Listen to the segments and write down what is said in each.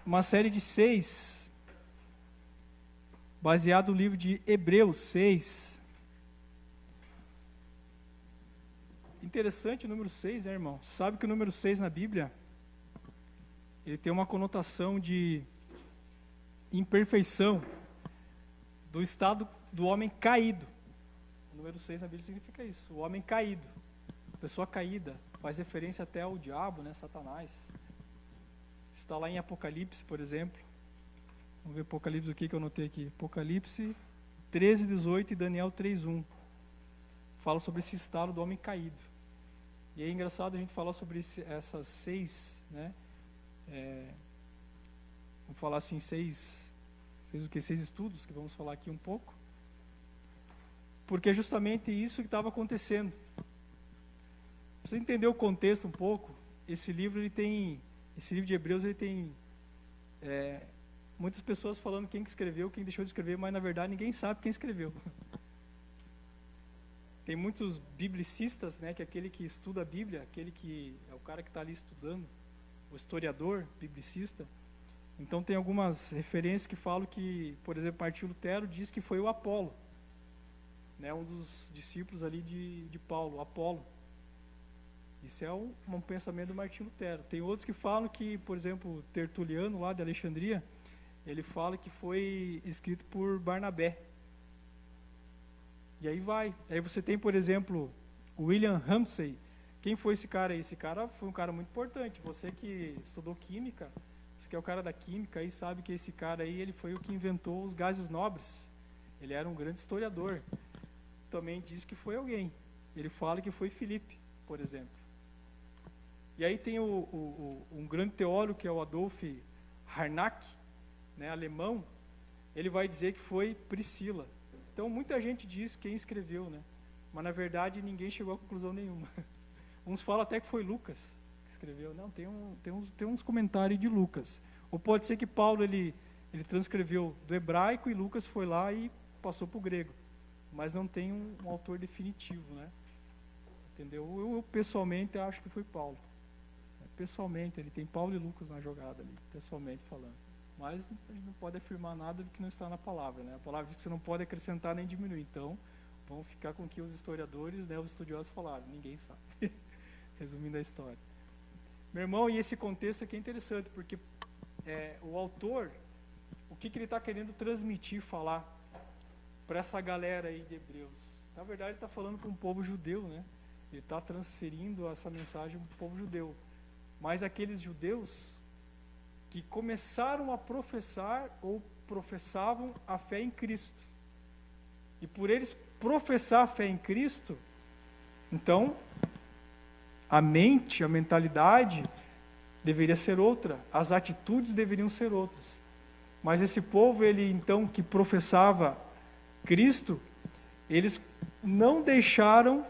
uma série de 6, baseado no livro de Hebreus 6. Interessante o número 6, né, irmão? Sabe que o número 6 na Bíblia, ele tem uma conotação de imperfeição, do estado do homem caído. O número 6 na Bíblia significa isso, o homem caído, a pessoa caída, faz referência até ao diabo, né, Satanás. Isso está lá em Apocalipse, por exemplo. Vamos ver Apocalipse, o que eu anotei aqui. Apocalipse 13:18 e Daniel 3:1. Fala sobre esse estado do homem caído. E é engraçado a gente falar sobre essas 6, né? Vamos falar assim, 6 estudos, que vamos falar aqui um pouco. Porque é justamente isso que estava acontecendo. Pra você entender o contexto um pouco, esse livro de Hebreus, ele tem muitas pessoas falando quem que escreveu, quem deixou de escrever, mas na verdade ninguém sabe quem escreveu. Tem muitos biblicistas, né, que é aquele que estuda a Bíblia, aquele que é o cara que está ali estudando, o historiador, biblicista. Então tem algumas referências que falam que, por exemplo, Martinho Lutero diz que foi o Apolo, né, um dos discípulos ali de Paulo, Apolo. Isso é um pensamento do Martinho Lutero. Tem outros que falam que, por exemplo, Tertuliano, lá de Alexandria, ele fala que foi escrito por Barnabé. E aí vai. Aí você tem, por exemplo, William Ramsay. Quem foi esse cara aí? Esse cara foi um cara muito importante. Você que estudou química, você que é o cara da química, aí sabe que esse cara aí, ele foi o que inventou os gases nobres. Ele era um grande historiador. Também diz que foi alguém. Ele fala que foi Filipe, por exemplo. E aí tem um grande teólogo, que é o Adolf Harnack, né, alemão. Ele vai dizer que foi Priscila. Então muita gente diz quem escreveu, né? Mas na verdade ninguém chegou a conclusão nenhuma. Uns falam até que foi Lucas que escreveu. Não, tem uns comentários de Lucas. Ou pode ser que Paulo ele transcreveu do hebraico e Lucas foi lá e passou para o grego. Mas não tem um autor definitivo, né? Entendeu? Eu pessoalmente acho que foi Paulo. Pessoalmente, ele tem Paulo e Lucas na jogada ali, pessoalmente falando. Mas a gente não pode afirmar nada do que não está na palavra, né? A palavra diz que você não pode acrescentar nem diminuir. Então, vamos ficar com o que os historiadores, né, os estudiosos falaram. Ninguém sabe. Resumindo a história. Meu irmão, e esse contexto aqui é interessante, porque o autor, o que ele está querendo transmitir, falar para essa galera aí de Hebreus? Na verdade, ele está falando para um povo judeu, né? Ele está transferindo essa mensagem para o povo judeu. Mas aqueles judeus que começaram a professar ou professavam a fé em Cristo. E por eles professar a fé em Cristo, então, a mente, a mentalidade deveria ser outra, as atitudes deveriam ser outras. Mas esse povo, ele então, que professava Cristo, eles não deixaram,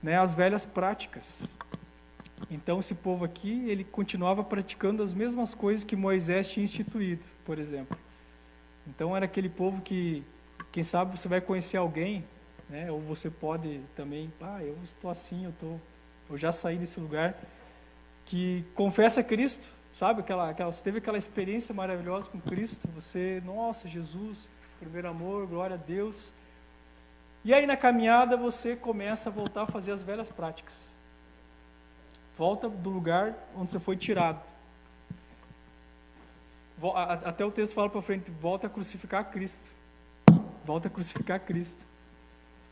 né, as velhas práticas. Então esse povo aqui, ele continuava praticando as mesmas coisas que Moisés tinha instituído, por exemplo. Então era aquele povo que, quem sabe você vai conhecer alguém, né, ou você pode também, eu estou assim, eu já saí desse lugar, que confessa Cristo, sabe? Você teve aquela experiência maravilhosa com Cristo, você, nossa, Jesus, primeiro amor, glória a Deus. E aí na caminhada você começa a voltar a fazer as velhas práticas. Volta do lugar onde você foi tirado. Até o texto fala para frente, volta a crucificar Cristo. Volta a crucificar Cristo.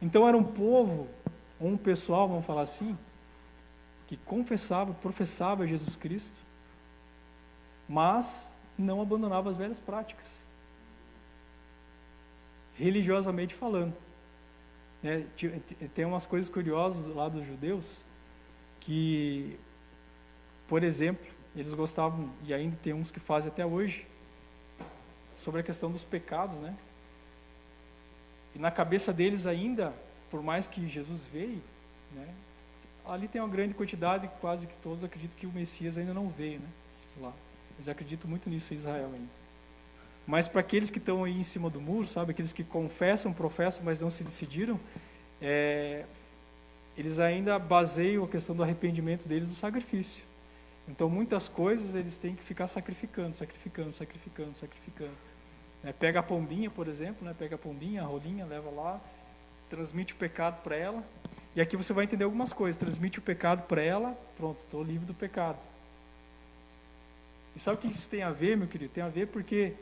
Então era um povo, um pessoal, vamos falar assim, que confessava, professava Jesus Cristo, mas não abandonava as velhas práticas. Religiosamente falando. Tem umas coisas curiosas lá dos judeus, que, por exemplo, eles gostavam, e ainda tem uns que fazem até hoje, sobre a questão dos pecados, né? E na cabeça deles ainda, por mais que Jesus veio, né, ali tem uma grande quantidade, quase que todos acreditam que o Messias ainda não veio, né? Lá. Eles acreditam muito nisso em Israel ainda. Mas para aqueles que estão aí em cima do muro, sabe, aqueles que confessam, professam, mas não se decidiram, eles ainda baseiam a questão do arrependimento deles no sacrifício. Então, muitas coisas eles têm que ficar sacrificando. Pega a pombinha, por exemplo, pega a pombinha, a rolinha, leva lá, transmite o pecado para ela. E aqui você vai entender algumas coisas. Transmite o pecado para ela, pronto, estou livre do pecado. E sabe o que isso tem a ver, meu querido? Tem a ver porque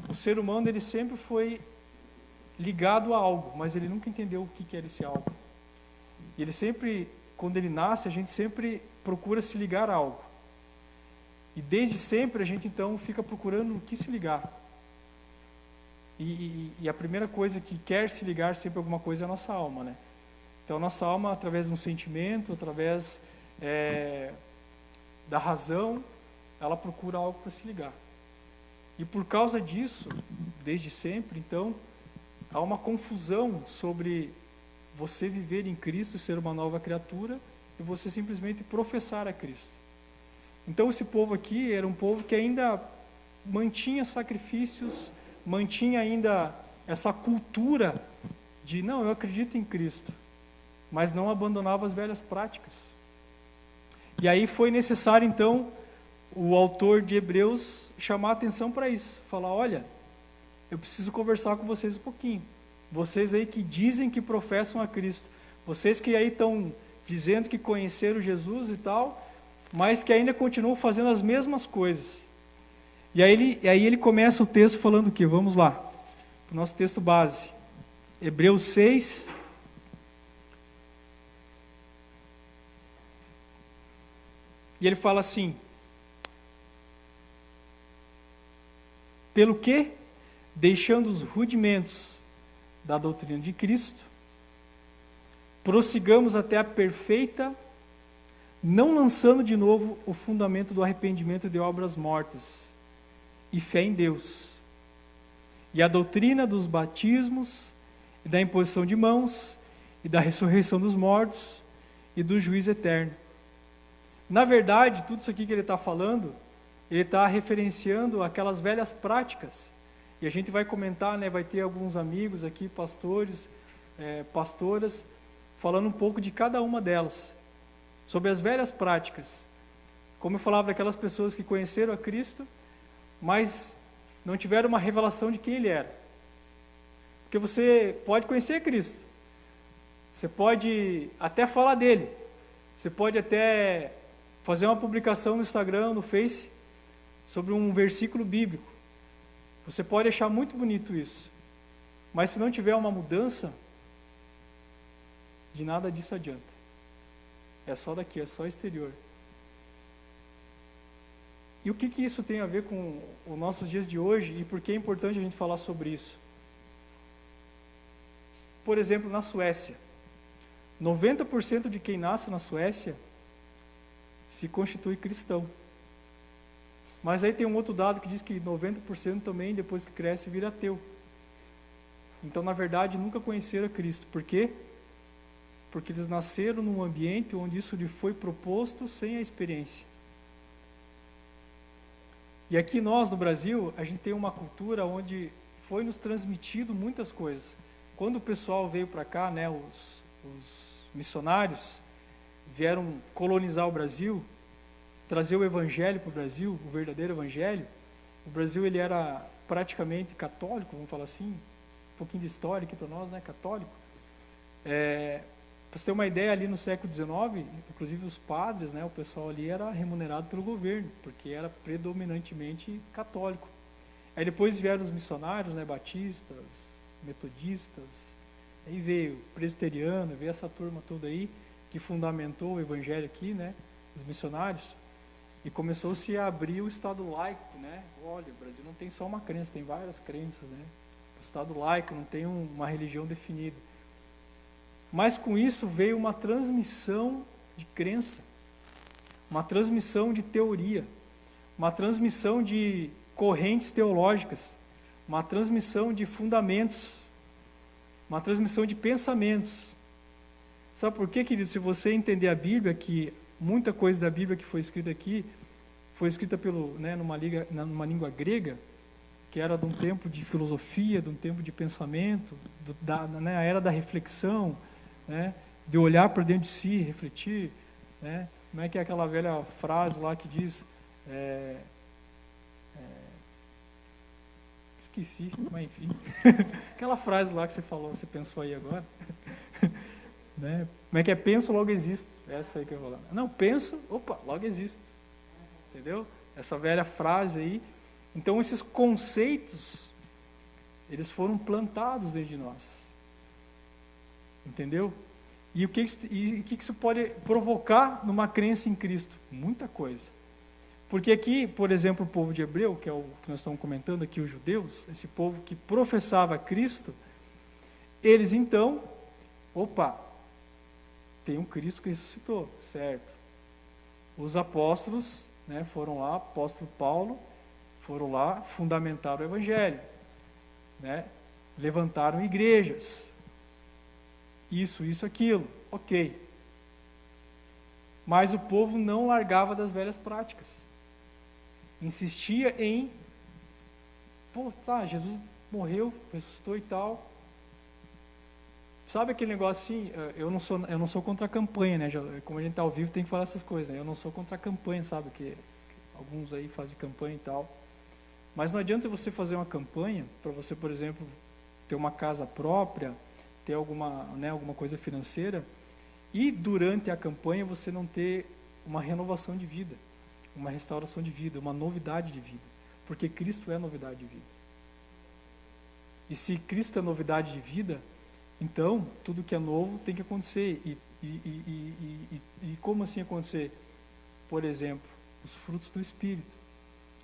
o ser humano ele sempre foi ligado a algo, mas ele nunca entendeu o que era esse algo. E ele sempre, quando ele nasce, a gente sempre procura se ligar a algo. E desde sempre a gente então fica procurando o que se ligar. E a primeira coisa que quer se ligar sempre a alguma coisa é a nossa alma, né? Então a nossa alma, através de um sentimento, através da razão, ela procura algo para se ligar. E por causa disso, desde sempre, então, há uma confusão sobre você viver em Cristo, ser uma nova criatura, e você simplesmente professar a Cristo. Então esse povo aqui era um povo que ainda mantinha sacrifícios, mantinha ainda essa cultura de, não, eu acredito em Cristo, mas não abandonava as velhas práticas. E aí foi necessário, então, o autor de Hebreus chamar a atenção para isso, falar, olha, eu preciso conversar com vocês um pouquinho. Vocês aí que dizem que professam a Cristo, vocês que aí estão dizendo que conheceram Jesus e tal, mas que ainda continuam fazendo as mesmas coisas. E aí ele começa o texto falando o quê? Vamos lá, para o nosso texto base. Hebreus 6. E ele fala assim: pelo que, deixando os rudimentos da doutrina de Cristo, prossigamos até a perfeita, não lançando de novo o fundamento do arrependimento de obras mortas, e fé em Deus, e a doutrina dos batismos, e da imposição de mãos, e da ressurreição dos mortos, e do juízo eterno. Na verdade, tudo isso aqui que ele está falando, ele está referenciando aquelas velhas práticas, e a gente vai comentar, vai ter alguns amigos aqui, pastores, pastoras, falando um pouco de cada uma delas, sobre as velhas práticas. Como eu falava daquelas pessoas que conheceram a Cristo, mas não tiveram uma revelação de quem Ele era. Porque você pode conhecer Cristo, você pode até falar dele, você pode até fazer uma publicação no Instagram, no Face, sobre um versículo bíblico. Você pode achar muito bonito isso, mas se não tiver uma mudança, de nada disso adianta. É só daqui, é só exterior. E o que isso tem a ver com os nossos dias de hoje e por que é importante a gente falar sobre isso? Por exemplo, na Suécia, 90% de quem nasce na Suécia se constitui cristão. Mas aí tem um outro dado que diz que 90% também, depois que cresce, vira ateu. Então, na verdade, nunca conheceram a Cristo. Por quê? Porque eles nasceram num ambiente onde isso lhe foi proposto sem a experiência. E aqui nós, no Brasil, a gente tem uma cultura onde foi nos transmitido muitas coisas. Quando o pessoal veio para cá, os missionários vieram colonizar o Brasil, trazer o evangelho para o Brasil, o verdadeiro evangelho. O Brasil ele era praticamente católico, vamos falar assim, um pouquinho de história aqui para nós, católico. Para você ter uma ideia, ali no século XIX, inclusive os padres, o pessoal ali era remunerado pelo governo, porque era predominantemente católico. Aí depois vieram os missionários, batistas, metodistas, aí veio presbiteriano, veio essa turma toda aí, que fundamentou o evangelho aqui, os missionários, e começou-se a abrir o Estado laico, Olha, o Brasil não tem só uma crença, tem várias crenças, O Estado laico não tem uma religião definida. Mas com isso veio uma transmissão de crença, uma transmissão de teoria, uma transmissão de correntes teológicas, uma transmissão de fundamentos, uma transmissão de pensamentos. Sabe por quê, querido? Se você entender a Bíblia, que muita coisa da Bíblia que foi escrita aqui, foi escrita numa língua grega, que era de um tempo de filosofia, de um tempo de pensamento, a era da reflexão, de olhar para dentro de si, refletir, Como é que é aquela velha frase lá que diz... esqueci, mas enfim. Aquela frase lá que você falou, você pensou aí agora. Né? Como é que é? Penso, logo existo. Essa aí que eu vou falar. Não, penso, opa, logo existo. Entendeu? Essa velha frase aí. Então, esses conceitos, eles foram plantados dentro de nós. Entendeu? E o que isso pode provocar numa crença em Cristo? Muita coisa. Porque aqui, por exemplo, o povo de Hebreu, que é o que nós estamos comentando aqui, os judeus, esse povo que professava Cristo, eles então, opa, tem um Cristo que ressuscitou, certo? Os apóstolos, né, foram lá, apóstolo Paulo, foram lá, fundamentaram o Evangelho, né, levantaram igrejas, isso, aquilo, ok. Mas o povo não largava das velhas práticas. Insistia em, Jesus morreu, ressuscitou e tal. Sabe aquele negócio assim, eu não sou contra a campanha, né? Como a gente está ao vivo, tem que falar essas coisas, né? Eu não sou contra a campanha, sabe? Que alguns aí fazem campanha e tal. Mas não adianta você fazer uma campanha para você, por exemplo, ter uma casa própria, ter alguma coisa financeira, e durante a campanha você não ter uma renovação de vida, uma restauração de vida, uma novidade de vida. Porque Cristo é novidade de vida. E se Cristo é novidade de vida, então tudo que é novo tem que acontecer. E como assim acontecer? Por exemplo, os frutos do Espírito.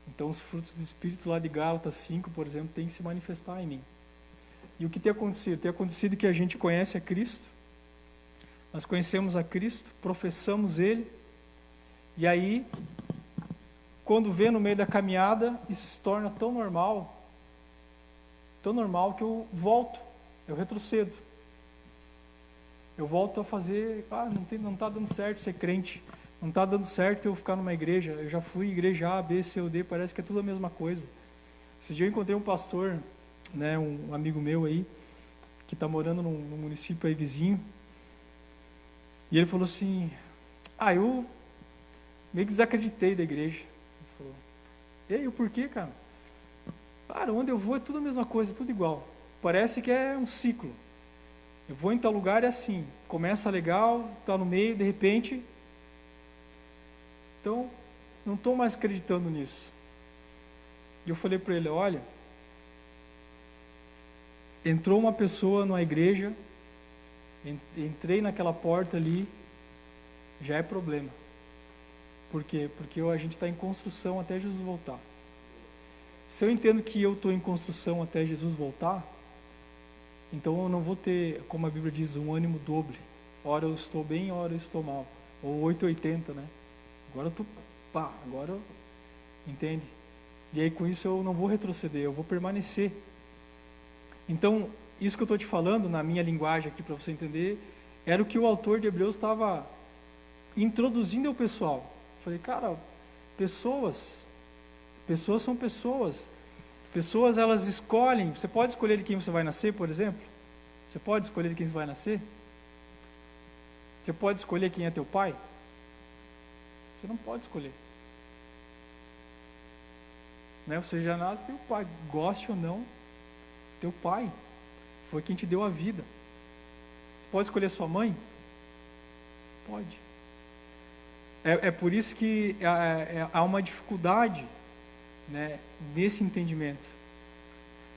Então os frutos do Espírito lá de Gálatas 5, por exemplo, tem que se manifestar em mim. E o que tem acontecido? Tem acontecido que a gente conhece a Cristo, nós conhecemos a Cristo, professamos Ele, e aí, quando vê no meio da caminhada, isso se torna tão normal que eu volto, eu retrocedo. Eu volto a fazer, não está dando certo ser crente, não está dando certo eu ficar numa igreja, eu já fui igreja A, B, C ou D, parece que é tudo a mesma coisa. Esse dia eu encontrei um pastor, né, um amigo meu aí, que está morando num município aí vizinho, e ele falou assim, eu meio que desacreditei da igreja. Ele falou, e aí, o porquê, cara? Cara, onde eu vou é tudo a mesma coisa, tudo igual. Parece que é um ciclo. Eu vou em tal lugar e é assim, começa legal, está no meio, de repente... Então, não estou mais acreditando nisso. E eu falei para ele, olha, entrou uma pessoa numa igreja, entrei naquela porta ali, já é problema. Por quê? Porque a gente está em construção até Jesus voltar. Se eu entendo que eu estou em construção até Jesus voltar, então eu não vou ter, como a Bíblia diz, um ânimo dobre. Ora eu estou bem, ora eu estou mal. Ou 880, né? Agora eu estou, entende? E aí com isso eu não vou retroceder, eu vou permanecer. Então, isso que eu estou te falando, na minha linguagem aqui para você entender, era o que o autor de Hebreus estava introduzindo ao pessoal. Eu falei, cara, pessoas são pessoas. Pessoas, elas escolhem. Você pode escolher de quem você vai nascer, por exemplo? Você pode escolher de quem você vai nascer? Você pode escolher quem é teu pai? Você não pode escolher. Né? Você já nasce teu pai, goste ou não, teu pai foi quem te deu a vida. Você pode escolher sua mãe? Pode. É por isso que há uma dificuldade, né, nesse entendimento.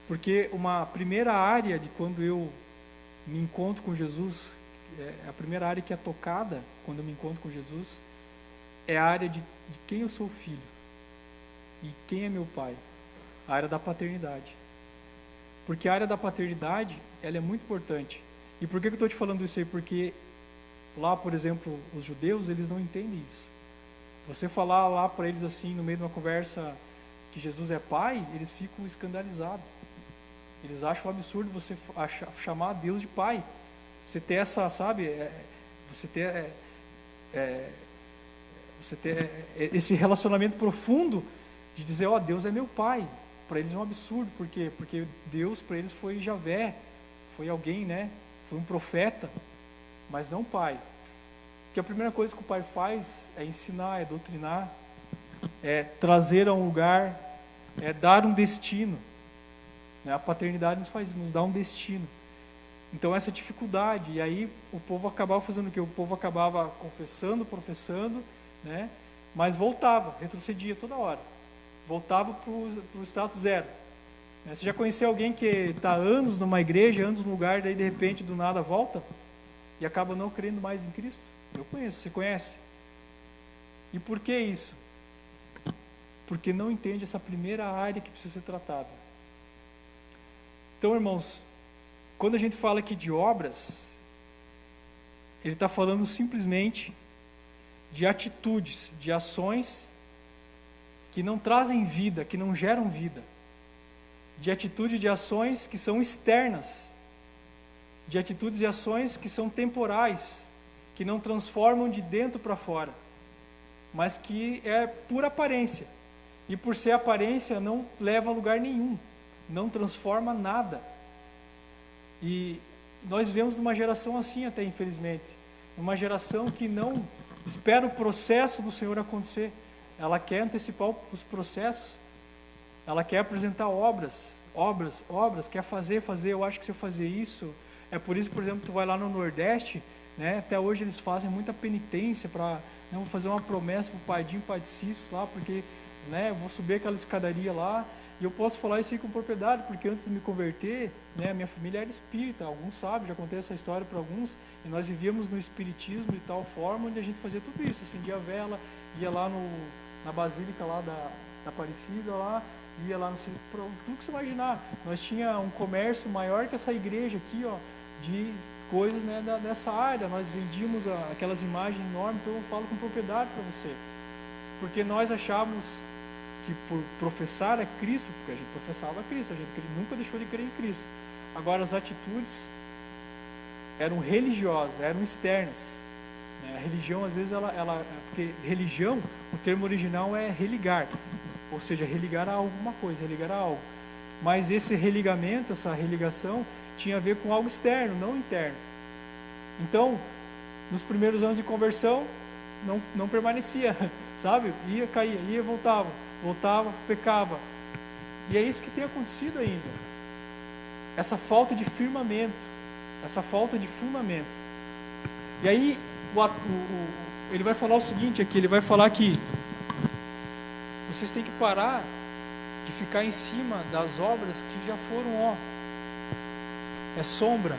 Porque uma primeira área de quando eu me encontro com Jesus, a primeira área que é tocada quando eu me encontro com Jesus, é a área de quem eu sou filho e quem é meu pai, a área da paternidade. Porque a área da paternidade, ela é muito importante. E por que eu estou te falando isso aí? Porque lá, por exemplo, os judeus, eles não entendem isso. Você falar lá para eles assim, no meio de uma conversa, que Jesus é pai, eles ficam escandalizados. Eles acham um absurdo você chamar Deus de pai. Você ter essa, sabe, você ter esse relacionamento profundo de dizer, Deus é meu pai. Para eles é um absurdo, por quê? Porque Deus para eles foi Javé, foi alguém, né? Foi um profeta, mas não pai. que a primeira coisa que o pai faz é ensinar, é doutrinar, é trazer a um lugar, é dar um destino. A paternidade nos dá um destino. Então essa dificuldade, e aí o povo acabava fazendo o quê? O povo acabava confessando, professando, né? Mas voltava, retrocedia toda hora. Voltava para o status zero. Você já conheceu alguém que está anos numa igreja, anos num lugar, daí de repente do nada volta e acaba não crendo mais em Cristo? Eu conheço, você conhece? E por que isso? Porque não entende essa primeira área que precisa ser tratada. Então, irmãos, quando a gente fala aqui de obras, ele está falando simplesmente de atitudes, de ações que não trazem vida, que não geram vida. De atitude de ações que são externas, de atitudes e ações que são temporais, que não transformam de dentro para fora, mas que é por aparência, e por ser aparência não leva a lugar nenhum, não transforma nada. E nós vivemos numa geração assim até, infelizmente, uma geração que não espera o processo do Senhor acontecer, ela quer antecipar os processos, ela quer apresentar obras, quer fazer, eu acho que se eu fazer isso, é por isso, por exemplo, tu vai lá no Nordeste, né, até hoje eles fazem muita penitência para não fazer uma promessa para o Padinho, Padicício lá, porque, né, eu vou subir aquela escadaria lá, e eu posso falar isso aí com propriedade, porque antes de me converter, né, a minha família era espírita, alguns sabem, já contei essa história para alguns, e nós vivíamos no espiritismo de tal forma, onde a gente fazia tudo isso, acendia a vela, ia lá na basílica lá da Aparecida lá, ia lá no tudo que você imaginar. Nós tinha um comércio maior que essa igreja aqui, ó, de coisas, né, dessa área. Nós vendíamos aquelas imagens enormes, então eu falo com propriedade para você. Porque nós achávamos que por professar a Cristo, porque a gente professava a Cristo, a gente nunca deixou de crer em Cristo. Agora as atitudes eram religiosas, eram externas. A religião, às vezes, porque religião, o termo original é religar, ou seja, religar a alguma coisa, religar a algo. Mas esse religamento, essa religação, tinha a ver com algo externo, não interno. Então, nos primeiros anos de conversão, não permanecia, sabe? Ia, caía, ia, voltava, pecava. E é isso que tem acontecido ainda. Essa falta de firmamento, essa falta de fundamento. E aí, ele vai falar o seguinte aqui, ele vai falar que vocês têm que parar de ficar em cima das obras que já foram, é sombra.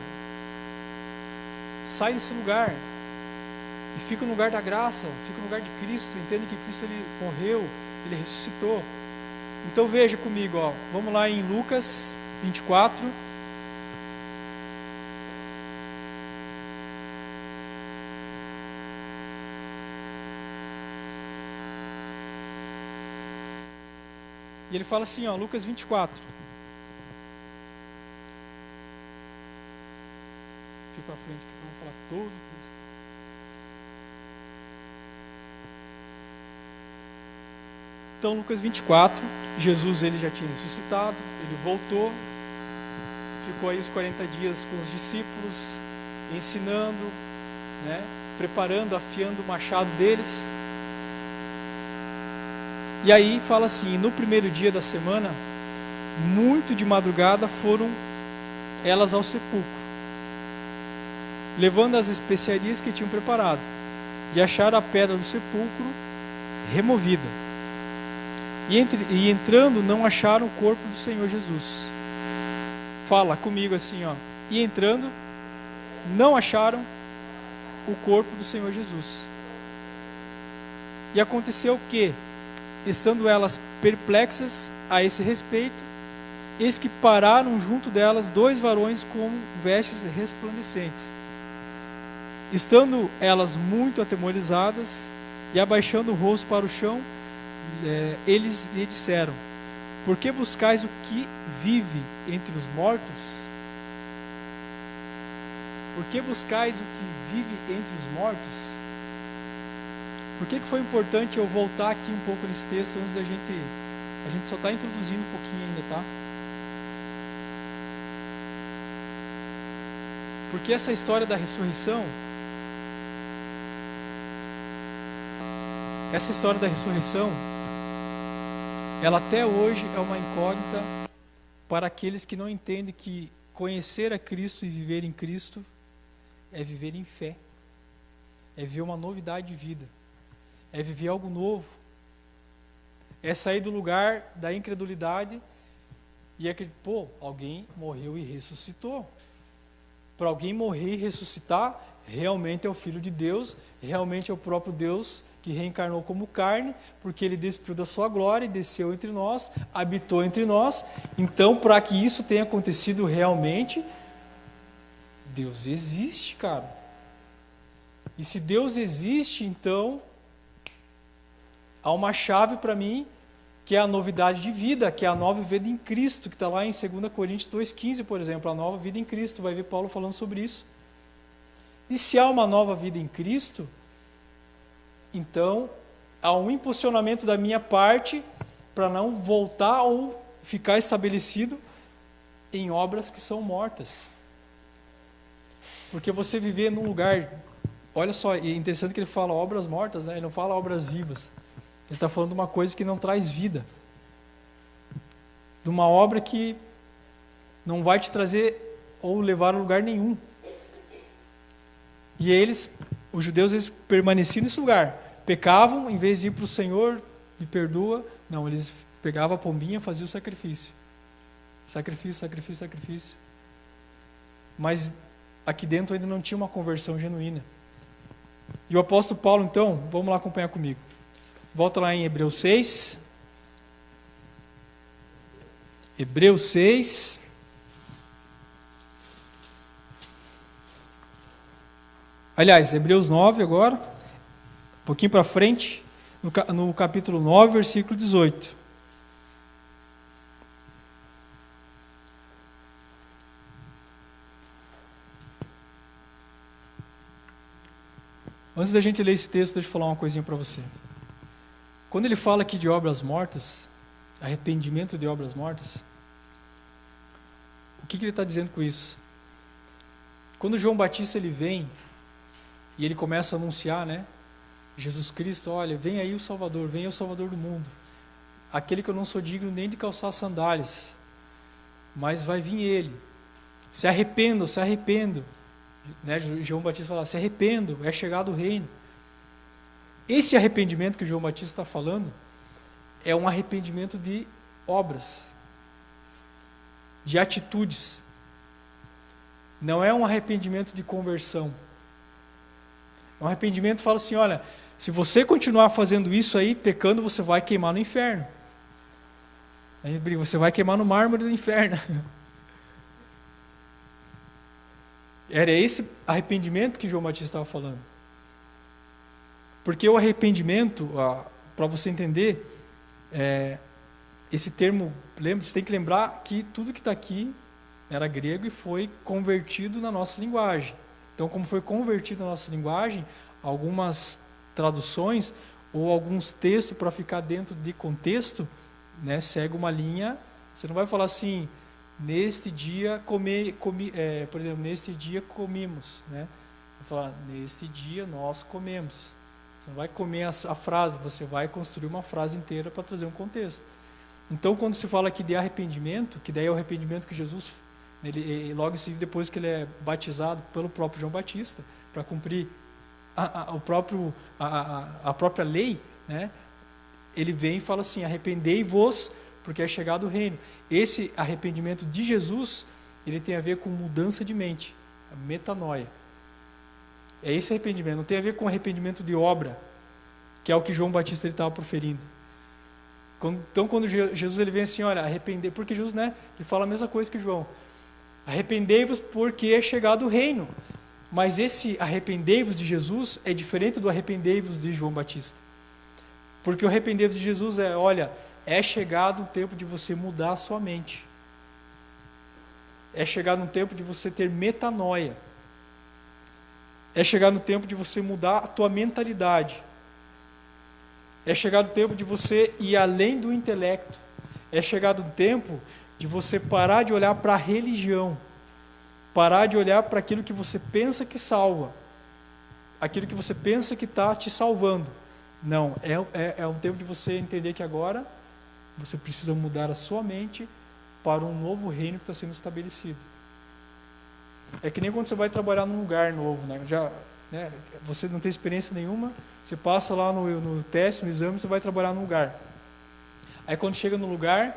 Sai desse lugar e fica no lugar da graça, fica no lugar de Cristo, entende que Cristo ele morreu, ele ressuscitou. Então veja comigo, vamos lá em Lucas 24. E ele fala assim, Lucas 24. Fica para frente aqui para não falar todo isso. Então, Lucas 24, Jesus ele já tinha ressuscitado, ele voltou, ficou aí os 40 dias com os discípulos, ensinando, né, preparando, afiando o machado deles. E aí fala assim, no primeiro dia da semana, muito de madrugada foram elas ao sepulcro, levando as especiarias que tinham preparado, e acharam a pedra do sepulcro removida. E entrando, não acharam o corpo do Senhor Jesus. Fala comigo assim, e entrando, não acharam o corpo do Senhor Jesus. E aconteceu o quê? Estando elas perplexas a esse respeito, eis que pararam junto delas 2 varões com vestes resplandecentes. Estando elas muito atemorizadas e abaixando o rosto para o chão, eles lhe disseram: por que buscais o que vive entre os mortos? Por que buscais o que vive entre os mortos? Por que foi importante eu voltar aqui um pouco nesse texto antes da gente... A gente só está introduzindo um pouquinho ainda, tá? Porque essa história da ressurreição, essa história da ressurreição, ela até hoje é uma incógnita para aqueles que não entendem que conhecer a Cristo e viver em Cristo é viver em fé, é viver uma novidade de vida, é viver algo novo, é sair do lugar da incredulidade e acreditar, pô, alguém morreu e ressuscitou. Para alguém morrer e ressuscitar, realmente é o Filho de Deus, realmente é o próprio Deus que reencarnou como carne, porque Ele despiu da sua glória e desceu entre nós, habitou entre nós. Então, para que isso tenha acontecido realmente, Deus existe, cara. E se Deus existe, então, há uma chave para mim, que é a novidade de vida, que é a nova vida em Cristo, que está lá em 2 Coríntios 2,15, por exemplo, a nova vida em Cristo, vai ver Paulo falando sobre isso. E se há uma nova vida em Cristo, então há um impulsionamento da minha parte para não voltar ou ficar estabelecido em obras que são mortas. Porque você viver num lugar, olha só, é interessante que ele fala obras mortas, né? Ele não fala obras vivas. Ele está falando de uma coisa que não traz vida. De uma obra que não vai te trazer ou levar a lugar nenhum. E os judeus, eles permaneciam nesse lugar. Pecavam, em vez de ir para o Senhor, me perdoa. Não, eles pegavam a pombinha e faziam o sacrifício. Sacrifício, sacrifício, sacrifício. Mas aqui dentro ainda não tinha uma conversão genuína. E o apóstolo Paulo, então, vamos lá acompanhar comigo. Volta lá em Hebreus 6. Hebreus 6. Aliás, Hebreus 9 agora. Um pouquinho para frente. No capítulo 9, versículo 18. Antes da gente ler esse texto, deixa eu falar uma coisinha para você. Quando ele fala aqui de obras mortas, arrependimento de obras mortas, o que ele está dizendo com isso? Quando João Batista ele vem e ele começa a anunciar, né? Jesus Cristo, olha, vem aí o Salvador, vem aí o Salvador do mundo. Aquele que eu não sou digno nem de calçar sandálias, mas vai vir ele. Se arrependo, se arrependo. Né? João Batista fala, se arrependo, é chegado o reino. Esse arrependimento que João Batista está falando é um arrependimento de obras, de atitudes. Não é um arrependimento de conversão. É um arrependimento que fala assim, olha, se você continuar fazendo isso aí, pecando, você vai queimar no inferno. Aí você vai queimar no mármore do inferno. Era esse arrependimento que João Batista estava falando. Porque o arrependimento, para você entender, esse termo, você tem que lembrar que tudo que está aqui era grego e foi convertido na nossa linguagem. Então, como foi convertido na nossa linguagem, algumas traduções ou alguns textos para ficar dentro de contexto, né, segue uma linha. Você não vai falar assim, neste dia por exemplo, neste dia comimos, né? Vai falar, neste dia nós comemos. Você não vai comer a frase, você vai construir uma frase inteira para trazer um contexto. Então, quando se fala aqui de arrependimento, que daí é o arrependimento que Jesus, logo em seguida, depois que ele é batizado pelo próprio João Batista, para cumprir a própria lei, né? Ele vem e fala assim, arrependei-vos, porque é chegado o reino. Esse arrependimento de Jesus, ele tem a ver com mudança de mente, a metanoia. É esse arrependimento, não tem a ver com arrependimento de obra, que é o que João Batista estava proferindo. Então, quando Jesus ele vem assim, olha, arrepender, porque Jesus, né, ele fala a mesma coisa que João. Arrependei-vos porque é chegado o reino. Mas esse arrependei-vos de Jesus é diferente do arrependei-vos de João Batista. Porque o arrependei-vos de Jesus é, olha, é chegado o tempo de você mudar a sua mente. É chegado um tempo de você ter metanoia. É chegado o tempo de você mudar a tua mentalidade. É chegado o tempo de você ir além do intelecto. É chegado o tempo de você parar de olhar para a religião. Parar de olhar para aquilo que você pensa que salva. Aquilo que você pensa que está te salvando. Não, é um tempo de você entender que agora você precisa mudar a sua mente para um novo reino que está sendo estabelecido. É que nem quando você vai trabalhar num lugar novo, né? Né? Você não tem experiência nenhuma, você passa lá no teste, no exame, você vai trabalhar num lugar. Aí quando chega no lugar,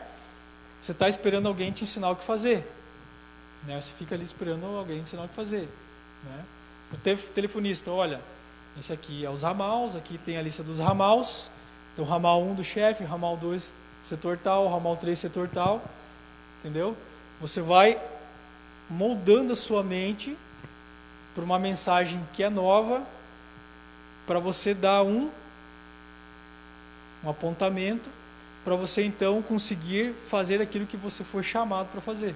você está esperando alguém te ensinar o que fazer. Né? Você fica ali esperando alguém te ensinar o que fazer. Né? O telefonista, olha, esse aqui é os ramals, aqui tem a lista dos ramals. Então, ramal 1 do chefe, ramal 2 setor tal, ramal 3 setor tal. Entendeu? Você vai moldando a sua mente para uma mensagem que é nova, para você dar um apontamento, para você então conseguir fazer aquilo que você foi chamado para fazer.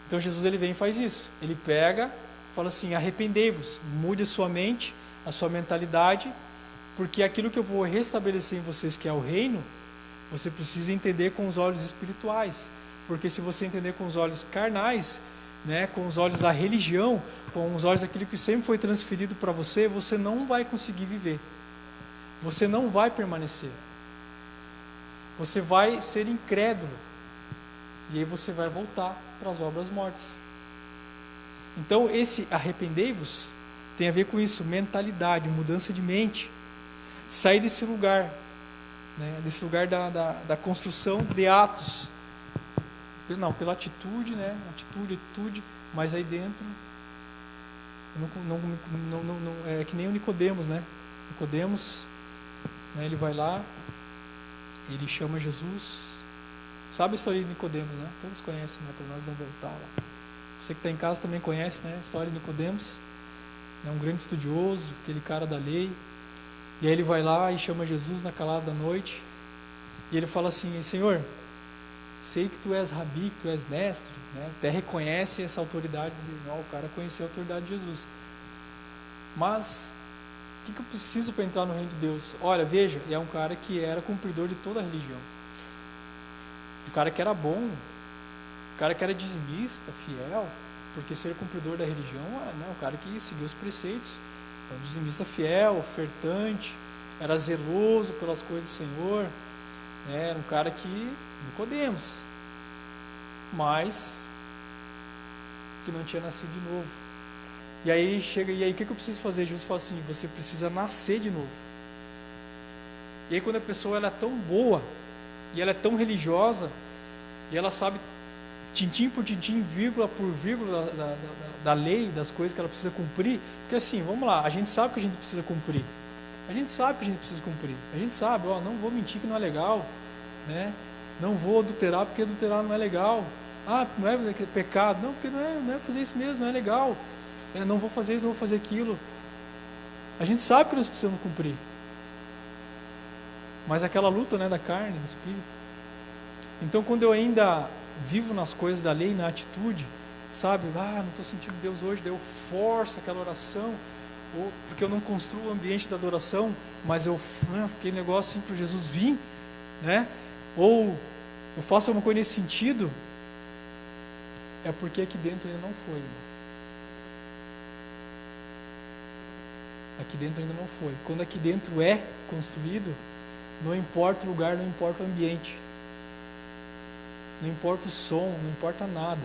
Então Jesus ele vem e faz isso. Ele pega, fala assim: arrependei-vos, mude a sua mente, a sua mentalidade, porque aquilo que eu vou restabelecer em vocês, que é o reino, você precisa entender com os olhos espirituais. Porque se você entender com os olhos carnais, né, com os olhos da religião, com os olhos daquilo que sempre foi transferido para você, você não vai conseguir viver. Você não vai permanecer. Você vai ser incrédulo. E aí você vai voltar para as obras mortas. Então esse arrependei-vos tem a ver com isso, mentalidade, mudança de mente. Sair desse lugar, né, desse lugar da construção de atos. Não, pela atitude, né? Atitude, mas aí dentro é que nem o Nicodemos, né? Nicodemos, né, ele vai lá, ele chama Jesus. Sabe a história de Nicodemos, né? Todos conhecem, né? Para nós não voltar lá. Você que está em casa também conhece, né? A história de Nicodemos. É um grande estudioso, aquele cara da lei. E aí ele vai lá e chama Jesus na calada da noite. E ele fala assim: Senhor, sei que tu és rabi, que tu és mestre, né? Até reconhece essa autoridade. O cara conheceu a autoridade de Jesus. Mas o que eu preciso para entrar no reino de Deus? Olha, veja, é um cara que era cumpridor de toda a religião. Um cara que era bom, um cara que era dizimista, fiel, porque ser cumpridor da religião é um cara que seguiu os preceitos. Um dizimista fiel, ofertante, era zeloso pelas coisas do Senhor, né? Era um cara que Nicodemos, mas que não tinha nascido de novo. E aí chega, e aí o que eu preciso fazer? Jesus fala assim: você precisa nascer de novo. E aí quando a pessoa ela é tão boa, e ela é tão religiosa, e ela sabe tintim por tintim, vírgula por vírgula da lei, das coisas que ela precisa cumprir, porque assim, vamos lá, a gente sabe que a gente precisa cumprir. A gente sabe que a gente precisa cumprir. A gente sabe, ó, não vou mentir que não é legal, né? Não vou adulterar porque adulterar não é legal. Ah, não é pecado. Não, porque não é fazer isso mesmo, não é legal. Não vou fazer isso, não vou fazer aquilo. A gente sabe que nós precisamos cumprir. Mas aquela luta, né, da carne, do espírito. Então, quando eu ainda vivo nas coisas da lei, na atitude, sabe? Não estou sentindo Deus hoje, daí eu forço aquela oração, ou porque eu não construo o ambiente da adoração, mas aquele negócio assim para Jesus vir, né? Ou eu faço alguma coisa nesse sentido, é porque aqui dentro ainda não foi. Aqui dentro ainda não foi. Quando aqui dentro é construído, não importa o lugar, não importa o ambiente. Não importa o som, não importa nada.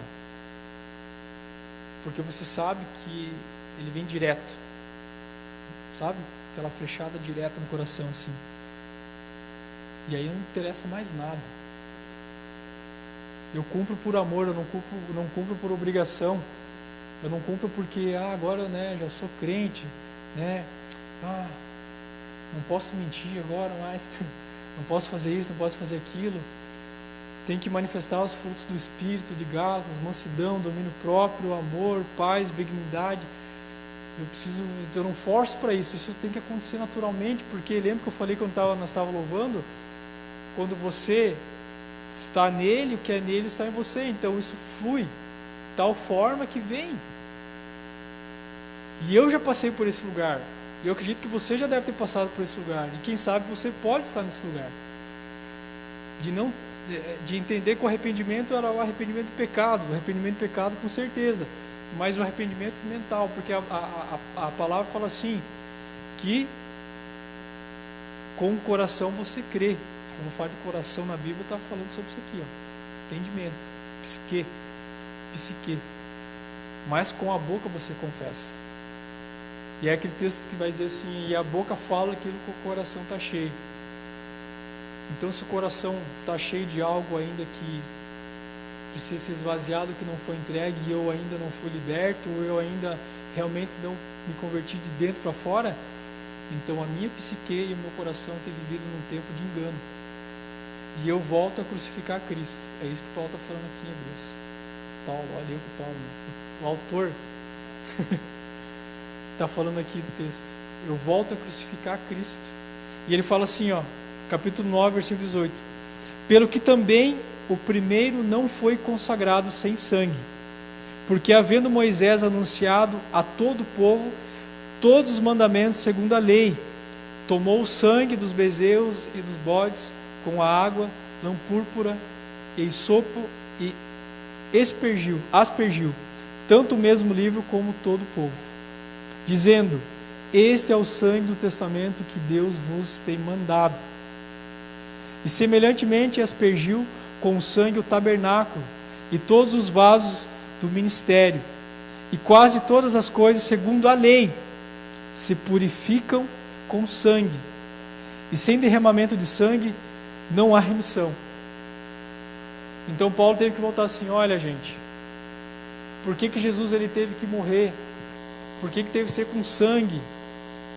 Porque você sabe que ele vem direto. Sabe? Aquela flechada direta no coração, assim. E aí não interessa mais nada. Eu cumpro por amor, eu não cumpro por obrigação. Eu não cumpro porque, agora, né, já sou crente, né? Não posso mentir agora mais. Não posso fazer isso, não posso fazer aquilo. Tem que manifestar os frutos do Espírito, de Gálatas, mansidão, domínio próprio, amor, paz, benignidade. Eu não forço para isso, isso tem que acontecer naturalmente, porque lembra que eu falei quando nós estávamos louvando? Quando você está nele, o que é nele está em você, então isso flui, de tal forma que vem. E eu já passei por esse lugar, e eu acredito que você já deve ter passado por esse lugar, e quem sabe você pode estar nesse lugar, de entender que o arrependimento era o arrependimento do pecado, com certeza, mas o arrependimento mental, porque a palavra fala assim, que com o coração você crê. Quando fala de coração na Bíblia, está falando sobre isso aqui, ó. Entendimento, psique. Mas com a boca você confessa. E é aquele texto que vai dizer assim, e a boca fala aquilo que o coração está cheio. Então, se o coração está cheio de algo ainda que precisa ser esvaziado, que não foi entregue, e eu ainda não fui liberto, ou eu ainda realmente não me converti de dentro para fora, então a minha psique e o meu coração têm vivido num tempo de engano. E eu volto a crucificar Cristo. É isso que Paulo está falando aqui em Hebreus. Paulo, olha eu com Paulo, né? O autor está falando aqui do texto. Eu volto a crucificar Cristo. E ele fala assim, ó, capítulo 9, versículo 18. Pelo que também o primeiro não foi consagrado sem sangue, porque havendo Moisés anunciado a todo o povo todos os mandamentos segundo a lei, tomou o sangue dos bezerros e dos bodes com a água, lã púrpura e isopo e aspergiu tanto o mesmo livro como todo o povo, dizendo: este é o sangue do testamento que Deus vos tem mandado. E semelhantemente aspergiu com o sangue o tabernáculo e todos os vasos do ministério, e quase todas as coisas segundo a lei se purificam com sangue, e sem derramamento de sangue não há remissão. Então Paulo teve que voltar assim: olha, gente, por que Jesus ele teve que morrer? Por que teve que ser com sangue?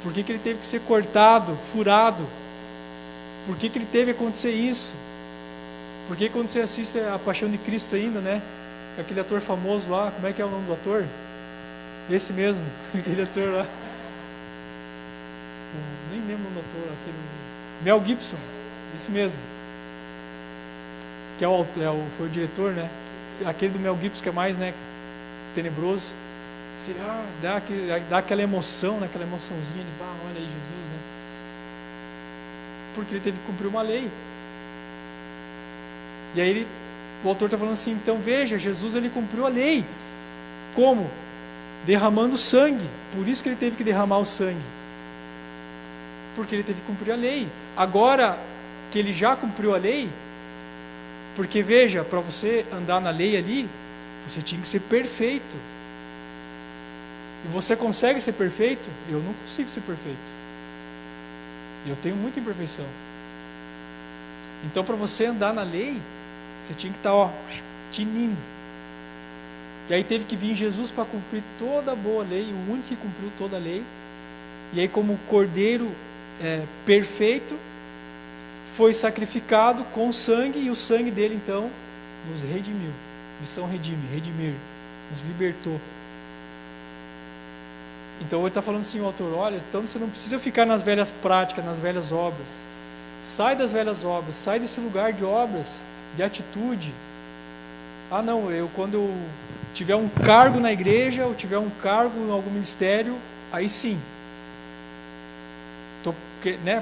Por que ele teve que ser cortado, furado? Por que ele teve que acontecer isso? Porque quando você assiste a Paixão de Cristo ainda, né? Aquele ator famoso lá, como é que é o nome do ator? Esse mesmo, aquele ator lá. Nem lembro o nome do ator, aquele Mel Gibson, esse mesmo. Que foi o diretor, né? Aquele do Mel Gibson que é mais, né, tenebroso. Você, dá aquela emoção, né, aquela emoçãozinha de, olha aí Jesus, né? Porque ele teve que cumprir uma lei. E aí o autor está falando assim: então veja, Jesus ele cumpriu a lei. Como? Derramando sangue. Por isso que ele teve que derramar o sangue. Porque ele teve que cumprir a lei. Agora que ele já cumpriu a lei, porque veja, para você andar na lei ali, você tinha que ser perfeito. E você consegue ser perfeito? Eu não consigo ser perfeito. Eu tenho muita imperfeição. Então, para você andar na lei, você tinha que estar, tinindo. E aí teve que vir Jesus para cumprir toda a boa lei, o único que cumpriu toda a lei. E aí, como cordeiro perfeito, foi sacrificado com sangue, e o sangue dele, então, nos redimiu. Missão redimir, nos libertou. Então ele está falando assim, o autor: olha, então você não precisa ficar nas velhas práticas, nas velhas obras. Sai das velhas obras, sai desse lugar de obras, de atitude. Não, quando eu tiver um cargo na igreja, ou tiver um cargo em algum ministério, aí sim.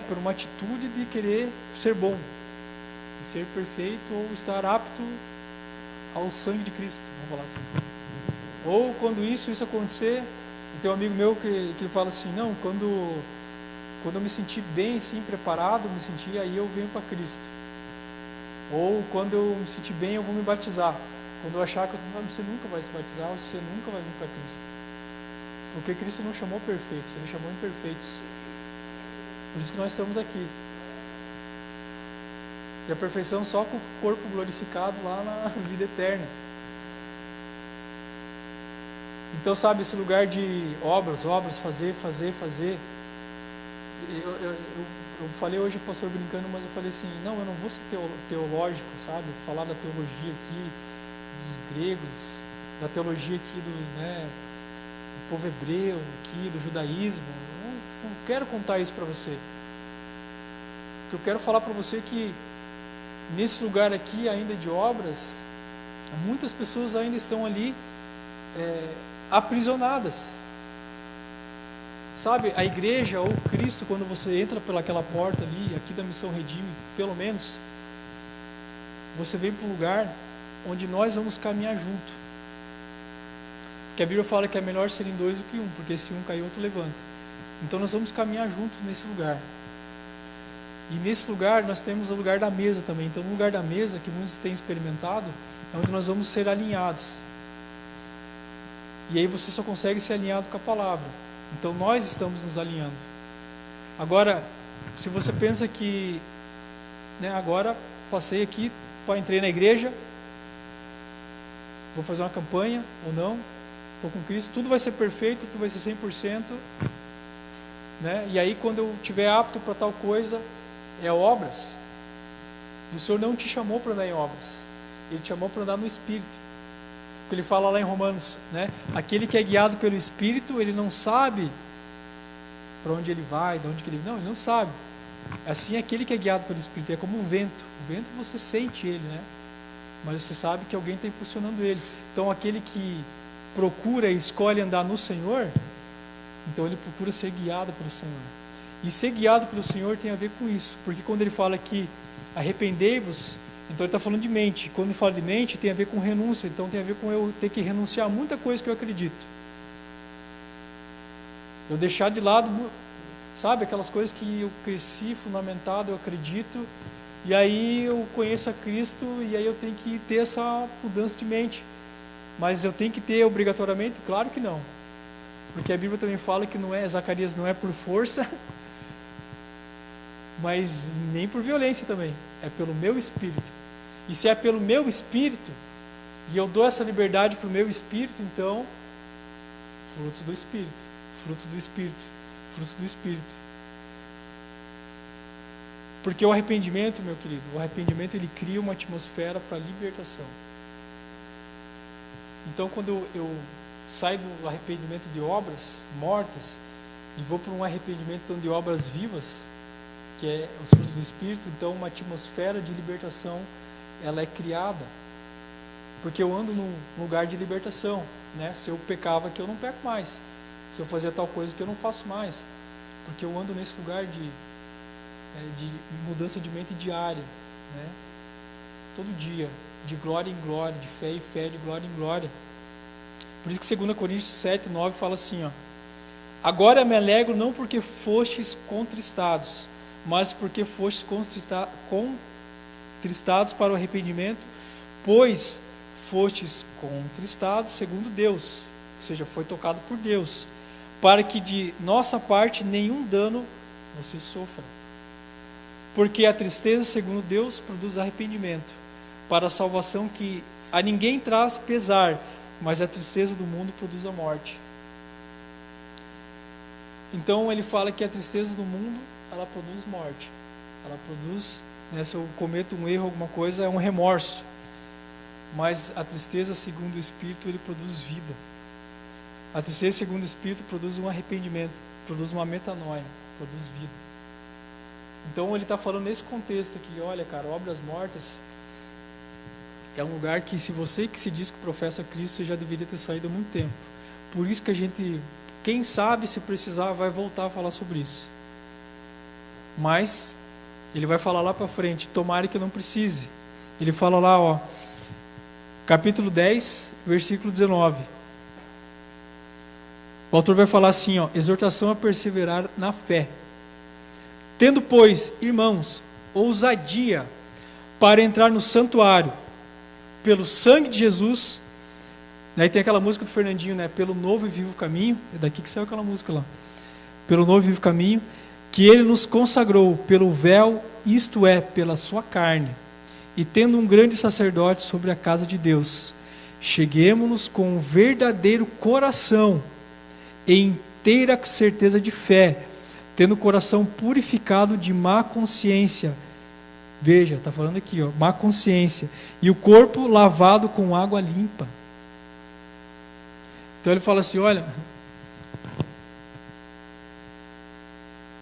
Por uma atitude de querer ser bom, de ser perfeito, ou estar apto ao sangue de Cristo, vamos falar assim. Ou quando isso acontecer, tem um amigo meu que ele fala assim: não, quando eu me sentir bem, assim, preparado, aí eu venho para Cristo. Ou quando eu me sentir bem, eu vou me batizar. Quando eu achar que você nunca vai se batizar, você nunca vai vir para Cristo. Porque Cristo não chamou perfeitos, Ele chamou imperfeitos. Por isso que nós estamos aqui. E a perfeição só com o corpo glorificado lá na vida eterna. Então, sabe, esse lugar de obras, fazer. Eu falei hoje, pastor, brincando, mas eu falei assim: não, eu não vou ser teológico, sabe? Falar da teologia aqui, dos gregos, da teologia aqui do povo hebreu, aqui, do judaísmo. Eu não quero contar isso para você. O que eu quero falar para você é que nesse lugar aqui ainda de obras, muitas pessoas ainda estão ali aprisionadas. Sabe, a igreja ou Cristo, quando você entra pelaquela porta ali, aqui da Missão Redime, pelo menos, você vem para um lugar onde nós vamos caminhar junto. Porque a Bíblia fala que é melhor serem dois do que um, porque se um cair, outro levanta. Então nós vamos caminhar junto nesse lugar. E nesse lugar nós temos o lugar da mesa também. Então, no lugar da mesa, que muitos têm experimentado, é onde nós vamos ser alinhados. E aí você só consegue ser alinhado com a palavra. Então, nós estamos nos alinhando. Agora, se você pensa que, né, agora passei aqui, entrei na igreja, vou fazer uma campanha ou não, estou com Cristo, tudo vai ser perfeito, tudo vai ser 100%, né? E aí quando eu estiver apto para tal coisa, é obras. E o Senhor não te chamou para andar em obras, Ele te chamou para andar no Espírito. Porque Ele fala lá em Romanos, né? Aquele que é guiado pelo Espírito, ele não sabe para onde ele vai, de onde que ele... Não, ele não sabe. Assim, aquele que é guiado pelo Espírito é como o vento. O vento você sente ele, né? Mas você sabe que alguém está impulsionando ele. Então, aquele que procura e escolhe andar no Senhor, então ele procura ser guiado pelo Senhor. E ser guiado pelo Senhor tem a ver com isso. Porque quando ele fala que arrependei-vos, então ele está falando de mente. Quando ele fala de mente, tem a ver com renúncia. Então tem a ver com eu ter que renunciar a muita coisa que eu acredito. Eu deixar de lado, sabe, aquelas coisas que eu cresci fundamentado, eu acredito, e aí eu conheço a Cristo, e aí eu tenho que ter essa mudança de mente. Mas eu tenho que ter obrigatoriamente? Claro que não. Porque a Bíblia também fala que não é, Zacarias não é por força, mas nem por violência também. É pelo meu Espírito. E se é pelo meu Espírito, e eu dou essa liberdade para o meu Espírito, então, frutos do Espírito. Frutos do Espírito, frutos do Espírito. Porque o arrependimento, meu querido, o arrependimento ele cria uma atmosfera para libertação. Então, quando eu saio do arrependimento de obras mortas e vou para um arrependimento então, de obras vivas, que é os frutos do Espírito, então uma atmosfera de libertação ela é criada. Porque eu ando num lugar de libertação, né? Se eu pecava aqui, eu não peco mais. Se eu fazia tal coisa que eu não faço mais, porque eu ando nesse lugar de mudança de mente diária, né? Todo dia, de glória em glória, de fé em fé, de glória em glória. Por isso que 2 Coríntios 7, 9 fala assim, ó: agora me alegro não porque fostes contristados, mas porque fostes contristados para o arrependimento, pois fostes contristados segundo Deus, ou seja, foi tocado por Deus, para que de nossa parte nenhum dano você sofra. Porque a tristeza, segundo Deus, produz arrependimento, para a salvação que a ninguém traz pesar, mas a tristeza do mundo produz a morte. Então ele fala que a tristeza do mundo, ela produz morte. Ela produz, né, se eu cometo um erro, alguma coisa, é um remorso. Mas a tristeza, segundo o Espírito, ele produz vida. A tristeza, segundo o Espírito, produz um arrependimento, produz uma metanoia, produz vida. Então ele está falando nesse contexto aqui, olha cara, obras mortas é um lugar que se você que se diz que professa Cristo, você já deveria ter saído há muito tempo. Por isso que a gente, quem sabe, se precisar, vai voltar a falar sobre isso. Mas ele vai falar lá para frente, tomara que eu não precise. Ele fala lá, ó, capítulo 10, versículo 19. O autor vai falar assim, ó, exortação a perseverar na fé. Tendo, pois, irmãos, ousadia para entrar no santuário, pelo sangue de Jesus. Daí tem aquela música do Fernandinho, né? Pelo novo e vivo caminho. É daqui que saiu aquela música lá. Pelo novo e vivo caminho, que ele nos consagrou pelo véu, isto é, pela sua carne. E tendo um grande sacerdote sobre a casa de Deus, cheguemo-nos com um verdadeiro coração, e inteira certeza de fé, tendo o coração purificado de má consciência. Veja, está falando aqui, ó, má consciência. E o corpo lavado com água limpa. Então ele fala assim, olha,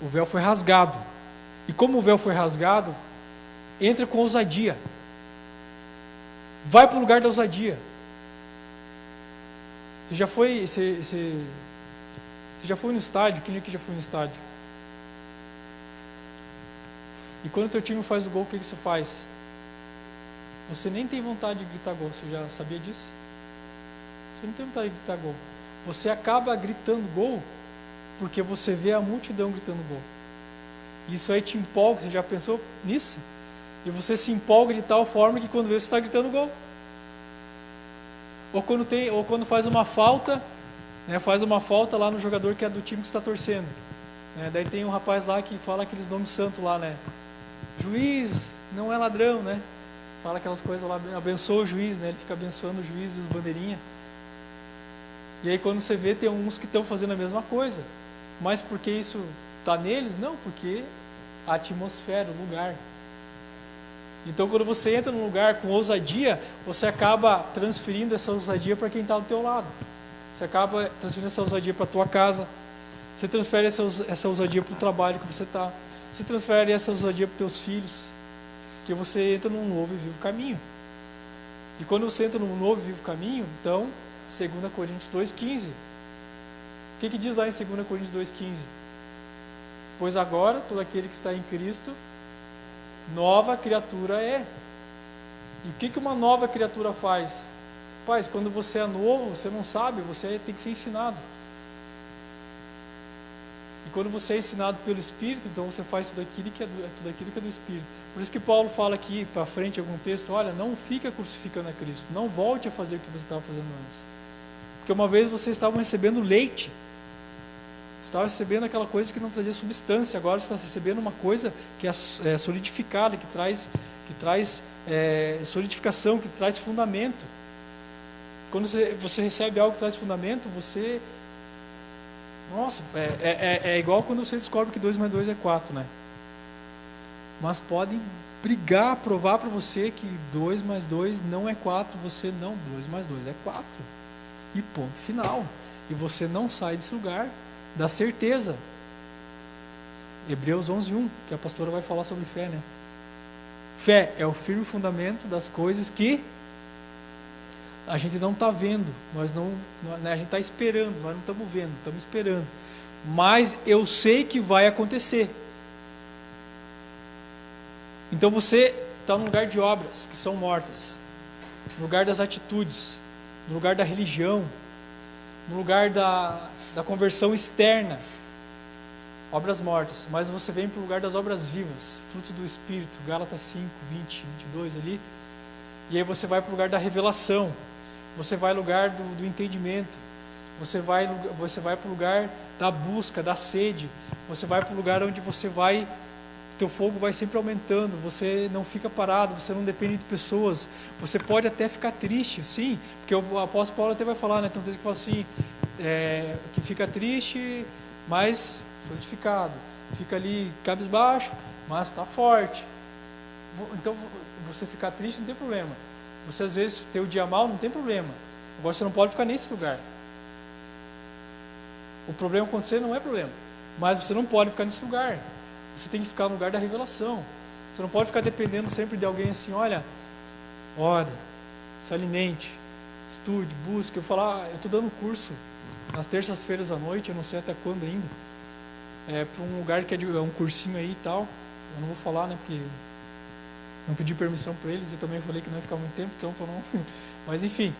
o véu foi rasgado. E como o véu foi rasgado, entra com ousadia. Vai para o lugar da ousadia. Você já foi no estádio? Quem aqui já foi no estádio? E quando o teu time faz o gol, o que você faz? Você nem tem vontade de gritar gol. Você já sabia disso? Você não tem vontade de gritar gol. Você acaba gritando gol porque você vê a multidão gritando gol. Isso aí te empolga, você já pensou nisso? E você se empolga de tal forma que quando vê, você está gritando gol. Ou quando faz uma falta, né, faz uma falta lá no jogador que é do time que está torcendo. Né, daí tem um rapaz lá que fala aqueles nomes santos lá, né? Juiz, não é ladrão, né? Fala aquelas coisas lá, abençoa o juiz, né? Ele fica abençoando o juiz e os bandeirinhas. E aí quando você vê, tem uns que estão fazendo a mesma coisa. Mas porque isso está neles? Não, porque a atmosfera, o lugar. Então quando você entra num lugar com ousadia, você acaba transferindo essa ousadia para quem está do teu lado. Você acaba transferindo essa ousadia para a tua casa. Você transfere essa ousadia para o trabalho que você está. Você transfere essa ousadia para os teus filhos. Porque você entra num novo e vivo caminho. E quando você entra num novo e vivo caminho, então, 2 Coríntios 2,15. O que diz lá em 2 Coríntios 2,15? Pois agora, todo aquele que está em Cristo, nova criatura é. E o que uma nova criatura faz? Rapaz, quando você é novo, você não sabe, você tem que ser ensinado. E quando você é ensinado pelo Espírito, então você faz tudo aquilo que é do Espírito. Por isso que Paulo fala aqui para frente em algum texto, olha, não fica crucificando a Cristo, não volte a fazer o que você estava fazendo antes. Porque uma vez vocês estavam recebendo leite, você estava recebendo aquela coisa que não trazia substância, agora você está recebendo uma coisa que é solidificada, que traz solidificação, que traz fundamento. Quando você recebe algo que traz fundamento, você... Nossa, é igual quando você descobre que 2 mais 2 é 4, né? Mas podem brigar, provar para você que 2 mais 2 não é 4, você não, 2 mais 2 é 4. E ponto final. E você não sai desse lugar da certeza. Hebreus 11:1, que a pastora vai falar sobre fé, né? Fé é o firme fundamento das coisas que a gente não está vendo, a gente está esperando, nós não estamos vendo, estamos esperando. Mas eu sei que vai acontecer. Então você está no lugar de obras que são mortas, no lugar das atitudes, no lugar da religião, no lugar da conversão externa, obras mortas. Mas você vem para o lugar das obras vivas, frutos do Espírito, Gálatas 5, 20, 22 ali. E aí você vai para o lugar da revelação. Você vai ao lugar do entendimento, você vai para o lugar da busca, da sede, você vai para o lugar onde teu fogo vai sempre aumentando, você não fica parado, você não depende de pessoas, você pode até ficar triste, sim, porque o apóstolo Paulo até vai falar, né, tem um texto que fala assim, que fica triste, mas solidificado, fica ali cabisbaixo, mas está forte. Então, você ficar triste não tem problema. Você às vezes ter o dia mal, não tem problema. Agora você não pode ficar nesse lugar. O problema acontecer não é problema. Mas você não pode ficar nesse lugar. Você tem que ficar no lugar da revelação. Você não pode ficar dependendo sempre de alguém assim, olha, ore, se alimente, estude, busque. Eu estou dando curso nas terças-feiras à noite, eu não sei até quando ainda. Para um lugar que é um cursinho aí e tal. Eu não vou falar, né, porque... não pedi permissão para eles, eu também falei que não ia ficar muito tempo, então para não... Mas enfim.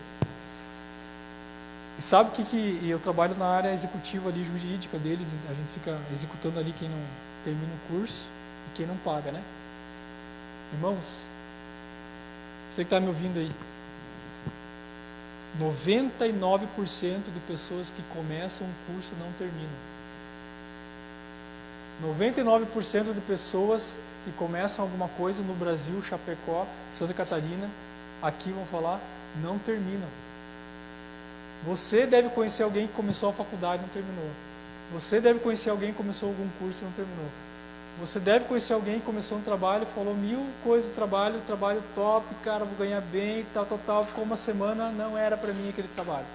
E sabe que eu trabalho na área executiva ali, jurídica deles, a gente fica executando ali quem não termina o curso e quem não paga, né? Irmãos, você que está me ouvindo aí, 99% de pessoas que começam um curso não terminam. 99% de pessoas que começam alguma coisa no Brasil, Chapecó, Santa Catarina, aqui vão falar, não terminam. Você deve conhecer alguém que começou a faculdade e não terminou. Você deve conhecer alguém que começou algum curso e não terminou. Você deve conhecer alguém que começou um trabalho, falou 1000 coisas do trabalho top, cara, vou ganhar bem, tal, ficou uma semana, não era para mim aquele trabalho.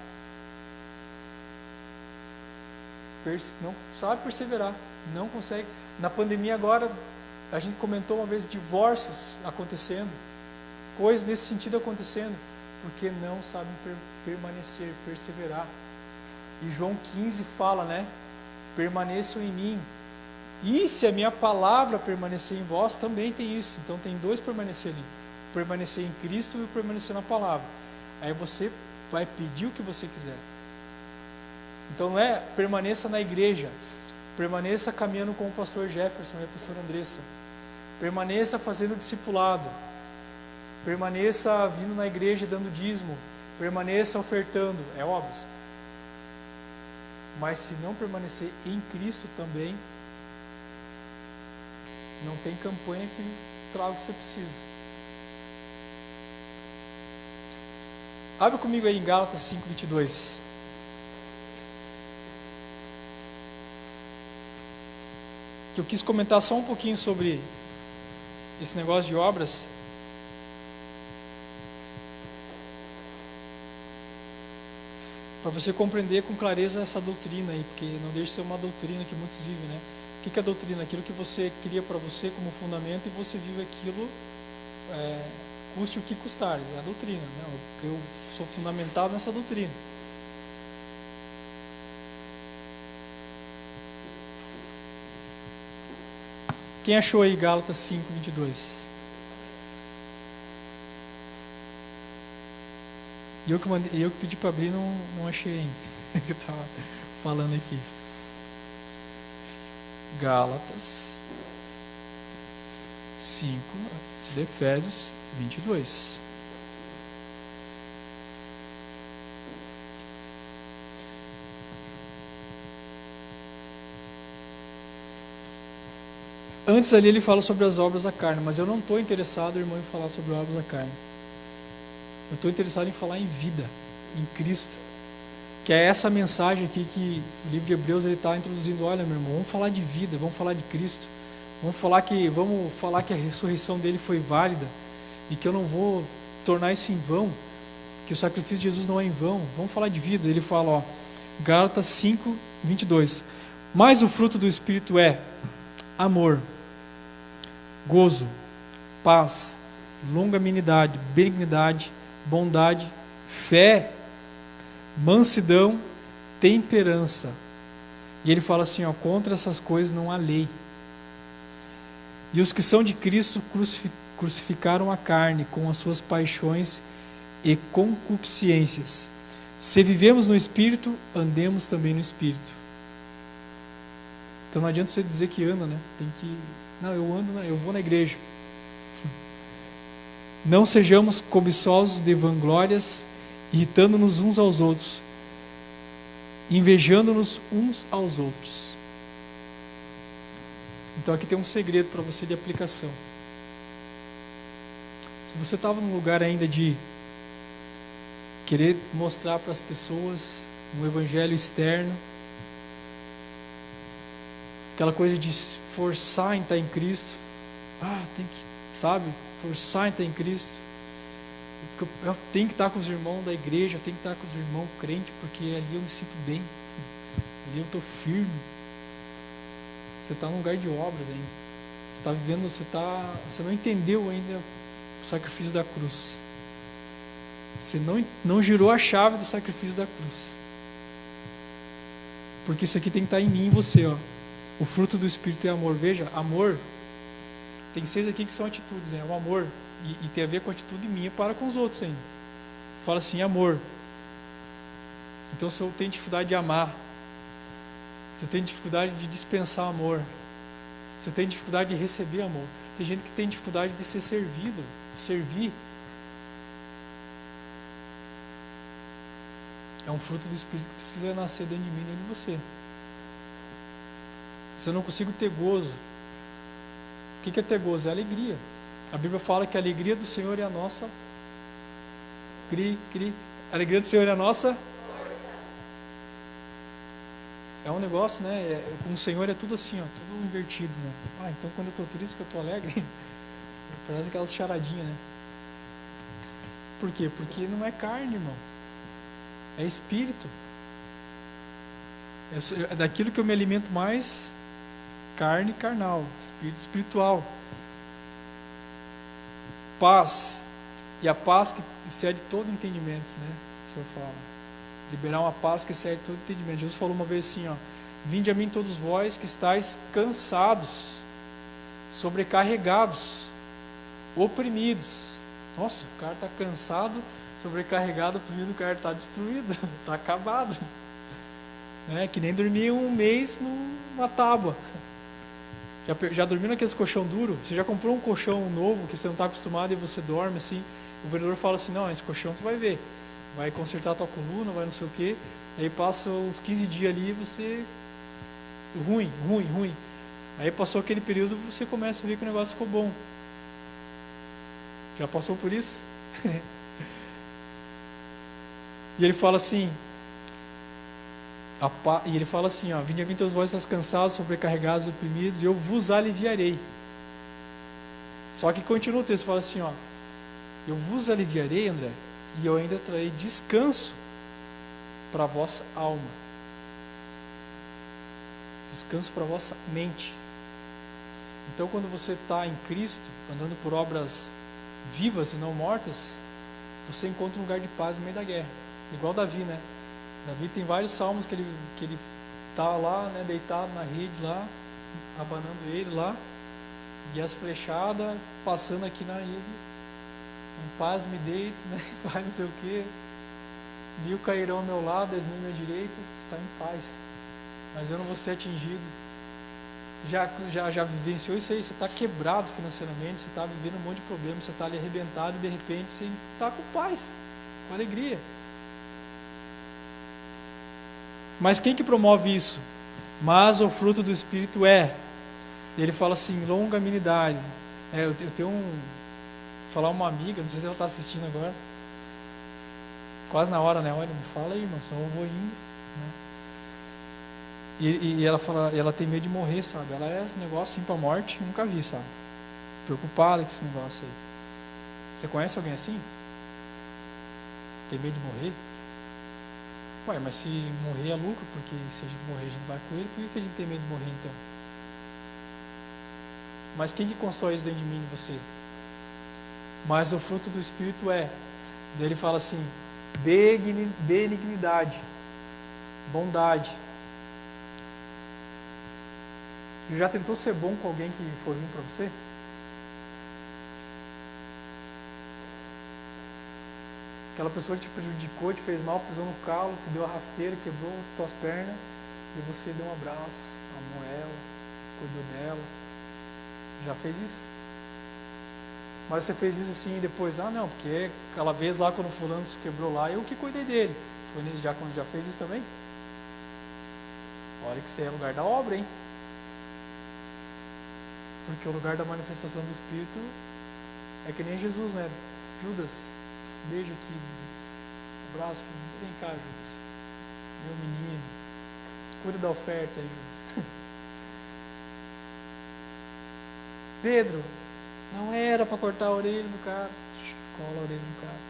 Não sabe perseverar, não consegue. Na pandemia agora, a gente comentou uma vez divórcios acontecendo, coisas nesse sentido acontecendo, porque não sabem permanecer, perseverar. E João 15 fala, né? Permaneçam em mim. E se a minha palavra permanecer em vós, também tem isso. Então tem dois permanecer ali. Permanecer em Cristo e permanecer na palavra. Aí você vai pedir o que você quiser. Então não é permaneça na igreja. Permaneça caminhando com o pastor Jefferson e a pastora Andressa. Permaneça fazendo discipulado. Permaneça vindo na igreja dando dízimo. Permaneça ofertando. É óbvio. Mas se não permanecer em Cristo também, não tem campanha que traga o que você precisa. Abre comigo aí em Gálatas 5:22. Que eu quis comentar só um pouquinho sobre esse negócio de obras. Para você compreender com clareza essa doutrina aí, porque não deixa de ser uma doutrina que muitos vivem, né? O que é a doutrina? Aquilo que você cria para você como fundamento e você vive aquilo, custe o que custar. É a doutrina, né? Eu sou fundamentado nessa doutrina. Quem achou aí Gálatas 5:22? E eu que pedi para abrir, não achei ainda. Eu estava falando aqui. Gálatas 5, de Efésios 22. Antes ali ele fala sobre as obras da carne, mas eu não estou interessado, irmão, em falar sobre obras da carne. Eu estou interessado em falar em vida, em Cristo. Que é essa mensagem aqui que o livro de Hebreus está introduzindo. Olha, meu irmão, vamos falar de vida, vamos falar de Cristo. Vamos falar que a ressurreição dele foi válida e que eu não vou tornar isso em vão, que o sacrifício de Jesus não é em vão. Vamos falar de vida. Ele fala, Gálatas 5:22. Mas o fruto do Espírito é amor, gozo, paz, longanimidade, benignidade, bondade, fé, mansidão, temperança. E ele fala assim, contra essas coisas não há lei. E os que são de Cristo crucificaram a carne com as suas paixões e concupiscências. Se vivemos no Espírito, andemos também no Espírito. Então não adianta você dizer que anda, né? Eu vou na igreja. Não sejamos cobiçosos de vanglórias, irritando-nos uns aos outros, invejando-nos uns aos outros. Então aqui tem um segredo para você de aplicação. Se você estava num lugar ainda de querer mostrar para as pessoas um evangelho externo, aquela coisa de forçar em estar em Cristo, tem que, forçar em estar em Cristo, eu tenho que estar com os irmãos da igreja, eu tenho que estar com os irmãos crentes, porque ali eu me sinto bem, ali eu estou firme. Você está num lugar de obras ainda, você está vivendo, você não entendeu ainda o sacrifício da cruz, você não girou a chave do sacrifício da cruz, porque isso aqui tem que estar em mim e em você, O fruto do Espírito é amor. Veja, amor, tem 6 aqui que são atitudes, né? O amor, e tem a ver com a atitude minha para com os outros ainda. Fala assim, amor. Então se eu tenho dificuldade de amar, se eu tenho dificuldade de dispensar amor, se eu tenho dificuldade de receber amor, tem gente que tem dificuldade de ser servido, de servir. É um fruto do Espírito que precisa nascer dentro de mim e dentro de você. Se eu não consigo ter gozo, o que é ter gozo? É alegria. A Bíblia fala que a alegria do Senhor é a nossa. A alegria do Senhor é a nossa. É um negócio, né? Com o Senhor é tudo assim, tudo invertido, né? Então quando eu estou triste, que eu estou alegre, parece aquelas charadinhas, né? Por quê? Porque não é carne, irmão. É espírito. É daquilo que eu me alimento mais. Carne carnal, espírito espiritual. Paz. E a paz que excede todo entendimento, né? O Senhor fala. Liberar uma paz que excede todo entendimento. Jesus falou uma vez assim, vinde a mim todos vós que estáis cansados, sobrecarregados, oprimidos. Nossa, o cara está cansado, sobrecarregado, oprimido, o cara está destruído, está acabado. né? Que nem dormir um mês numa tábua. Já dormiu naqueles colchão duro? Você já comprou um colchão novo que você não está acostumado e você dorme assim? O vendedor fala assim, não, esse colchão tu vai ver. Vai consertar a tua coluna, vai não sei o quê. Aí passa uns 15 dias ali e você... Ruim. Aí passou aquele período você começa a ver que o negócio ficou bom. Já passou por isso? E ele fala assim... ó, vinde a mim todos vós estás cansados, sobrecarregados, oprimidos, e eu vos aliviarei. Só que continua o texto, fala assim, ó, eu vos aliviarei, André, e eu ainda trarei descanso para a vossa alma. Descanso para a vossa mente. Então, quando você está em Cristo, andando por obras vivas e não mortas, você encontra um lugar de paz no meio da guerra. Igual Davi, né? Davi tem vários salmos que ele tá lá, né, deitado na rede lá, abanando ele lá, e as flechadas passando aqui na rede. Em paz me deito, né? Faz não sei o quê. 1000 cairão ao meu lado, 10.000 à minha direita, está em paz. Mas eu não vou ser atingido. Já vivenciou isso aí? Você está quebrado financeiramente, você está vivendo um monte de problemas, você está ali arrebentado e de repente você está com paz, com alegria. Mas quem que promove isso? Mas o fruto do Espírito é. Ele fala assim, longanimidade. Eu tenho falar uma amiga, não sei se ela está assistindo agora. Quase na hora, né? Olha, me fala aí, irmão, senão eu vou indo. Né? E ela fala, ela tem medo de morrer, sabe? Ela é esse negócio assim pra morte, nunca vi, sabe? Preocupada com esse negócio aí. Você conhece alguém assim? Tem medo de morrer? Ué, mas se morrer é lucro, porque se a gente morrer, a gente vai com ele, por que a gente tem medo de morrer então? Mas quem que constrói isso dentro de mim e de você? Mas o fruto do Espírito é. Daí ele fala assim, benignidade, bondade. Já tentou ser bom com alguém que for ruim para você? Aquela pessoa que te prejudicou, te fez mal, pisou no calo, te deu a rasteira, quebrou tuas pernas, e você deu um abraço, amou ela, cuidou dela. Já fez isso? Mas você fez isso assim e depois, não, porque aquela vez lá quando o fulano se quebrou lá, eu que cuidei dele. Foi quando já fez isso também? Olha que você é lugar da obra, hein? Porque o lugar da manifestação do Espírito é que nem Jesus, né? Judas, beijo aqui, Judas. Abraço, vem cá, Judas. Meu menino. Cuida da oferta aí, Judas. Pedro, não era para cortar a orelha do cara. Cola a orelha do cara.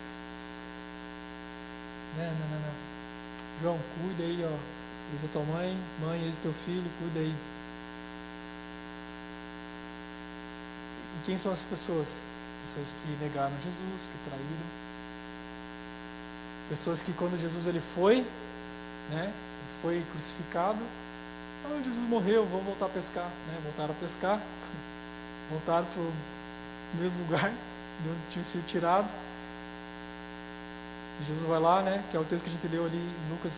Não. João, cuida aí, ó. Eis a tua mãe, eis o teu filho, cuida aí. E quem são essas pessoas? Pessoas que negaram Jesus, que traíram. Pessoas que quando Jesus ele foi, né, foi crucificado, Jesus morreu, vamos voltar a pescar, né? Voltaram a pescar, voltaram para o mesmo lugar de onde tinham sido tirado. E Jesus vai lá, né, que é o texto que a gente leu ali em Lucas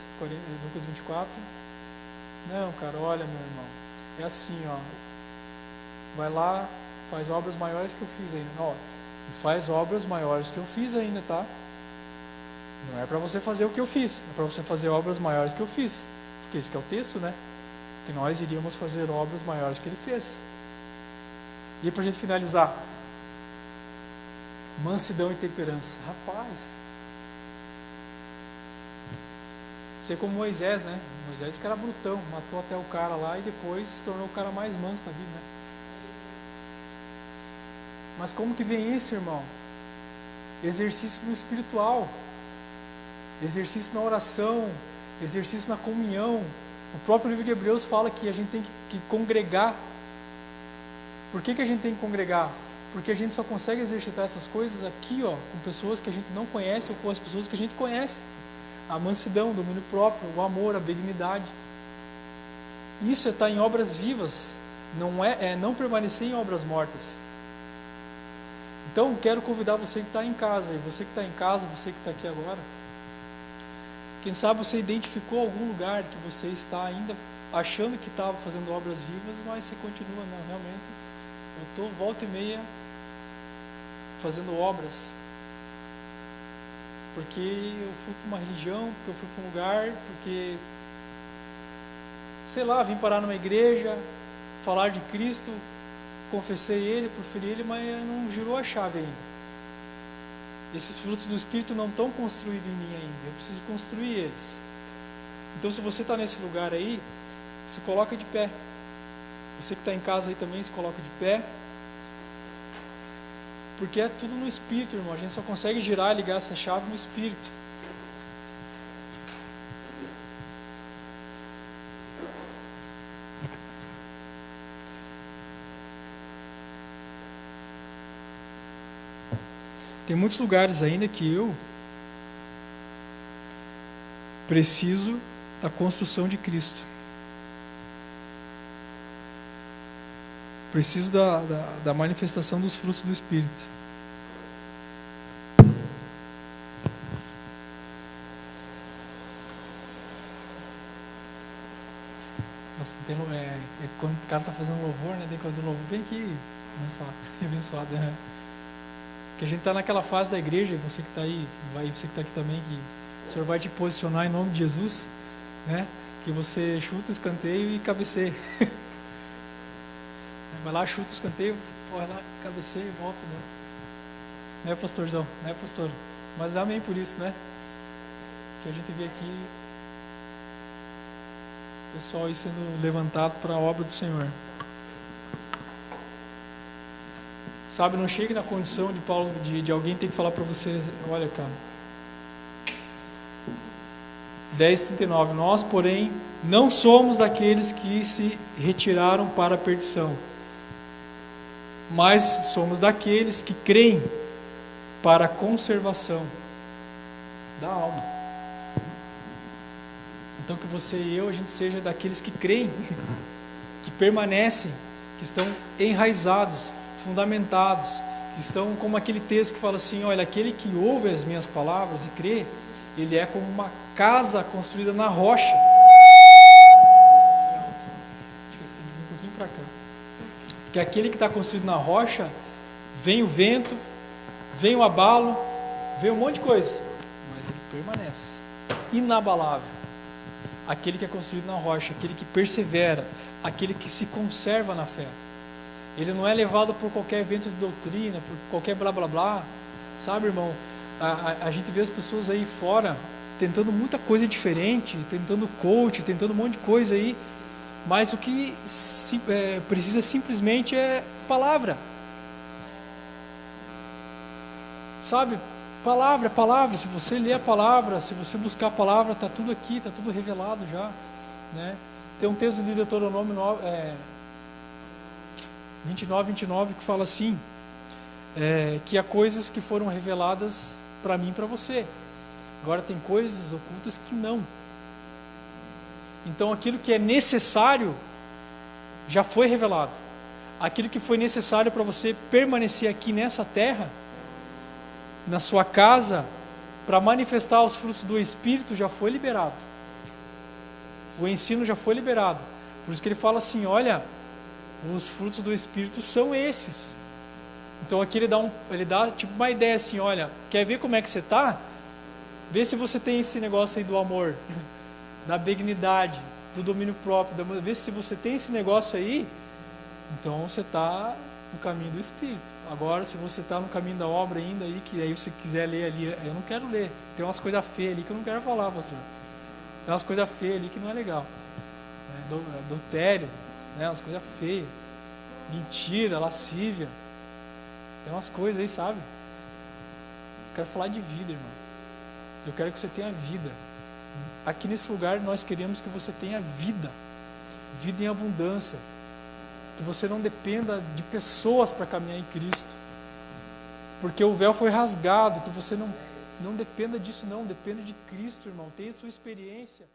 24. Não, cara, olha, meu irmão, é assim, ó, vai lá, faz obras maiores que eu fiz ainda, ó, faz obras maiores que eu fiz ainda, tá? Não é para você fazer o que eu fiz, é para você fazer obras maiores que eu fiz, porque esse que é o texto, né? Que nós iríamos fazer obras maiores que ele fez. E para a gente finalizar, mansidão e temperança. Rapaz, ser como Moisés, né? Moisés que era brutão, matou até o cara lá e depois se tornou o cara mais manso da vida, né? Mas como que vem isso, irmão? Exercício no espiritual, exercício na oração, exercício na comunhão. O próprio livro de Hebreus fala que a gente tem que congregar. Por que a gente tem que congregar? Porque a gente só consegue exercitar essas coisas aqui, ó, com pessoas que a gente não conhece ou com as pessoas que a gente conhece. A mansidão, o domínio próprio, o amor, a benignidade. Isso é estar em obras vivas, é não permanecer em obras mortas. Então, quero convidar você que está em casa, e você que está em casa, você que está aqui agora, Quem sabe você identificou algum lugar que você está ainda achando que estava fazendo obras vivas, mas você continua, não, realmente, eu estou volta e meia fazendo obras, porque eu fui para uma religião, porque eu fui para um lugar, porque, sei lá, vim parar numa igreja, falar de Cristo, confessei Ele, proferi Ele, mas não girou a chave ainda. Esses frutos do Espírito não estão construídos em mim ainda, eu preciso construir eles. Então, se você está nesse lugar aí, se coloca de pé. Você que está em casa aí também, se coloca de pé. Porque é tudo no Espírito, irmão. A gente só consegue girar e ligar essa chave no Espírito. Tem muitos lugares ainda que eu preciso da construção de Cristo. Preciso da manifestação dos frutos do Espírito. Nossa, quando o cara está fazendo louvor, né? Tem coisa do louvor, vem aqui, abençoado, né? Que a gente está naquela fase da igreja, você que está aí, você que está aqui também, que o Senhor vai te posicionar em nome de Jesus, né? Que você chuta o escanteio e cabeceia. Vai lá, chuta o escanteio, vai lá, cabeceia e volta. Né, pastorzão? Né, pastor? Mas amém por isso, né? Que a gente vê aqui o pessoal aí sendo levantado para a obra do Senhor. Sabe, não chegue na condição de Paulo, de alguém ter que falar para você, olha, cara. 10:39, nós, porém, não somos daqueles que se retiraram para a perdição, mas somos daqueles que creem para a conservação da alma. Então que você e eu, a gente seja daqueles que creem, que permanecem, que estão enraizados, fundamentados, que estão como aquele texto que fala assim, olha, aquele que ouve as minhas palavras e crê, ele é como uma casa construída na rocha. Um pouquinho para cá. Porque aquele que está construído na rocha, vem o vento, vem o abalo, vem um monte de coisa, mas ele permanece inabalável. Aquele que é construído na rocha, aquele que persevera, aquele que se conserva na fé. Ele não é levado por qualquer evento de doutrina, por qualquer blá blá blá, sabe, irmão? A gente vê as pessoas aí fora tentando muita coisa diferente, tentando coach, tentando um monte de coisa aí, mas o que precisa simplesmente é palavra. Sabe? Palavra. Se você ler a palavra, se você buscar a palavra, está tudo aqui, está tudo revelado já, né? Tem um texto de Deuteronômio 29 que fala assim, que há coisas que foram reveladas para mim e para você. Agora tem coisas ocultas que não. Então aquilo que é necessário já foi revelado. Aquilo que foi necessário para você permanecer aqui nessa terra, na sua casa, para manifestar os frutos do Espírito, já foi liberado. O ensino já foi liberado. Por isso que ele fala assim, olha, os frutos do Espírito são esses. Então aqui ele dá tipo uma ideia assim, olha, quer ver como é que você está? Vê se você tem esse negócio aí do amor, da benignidade, do domínio próprio, vê se você tem esse negócio aí, então você está no caminho do Espírito. Agora, se você está no caminho da obra ainda aí, que aí você quiser ler ali, eu não quero ler, tem umas coisas feias ali que eu não quero falar, pastor. Tem umas coisas feias ali que não é legal. Adultério, né, umas coisas feias, mentira, lascívia, tem umas coisas aí, sabe? Eu quero falar de vida, irmão. Eu quero que você tenha vida. Aqui nesse lugar nós queremos que você tenha vida, vida em abundância, que você não dependa de pessoas para caminhar em Cristo, porque o véu foi rasgado, que você não dependa disso não, dependa de Cristo, irmão, tenha sua experiência.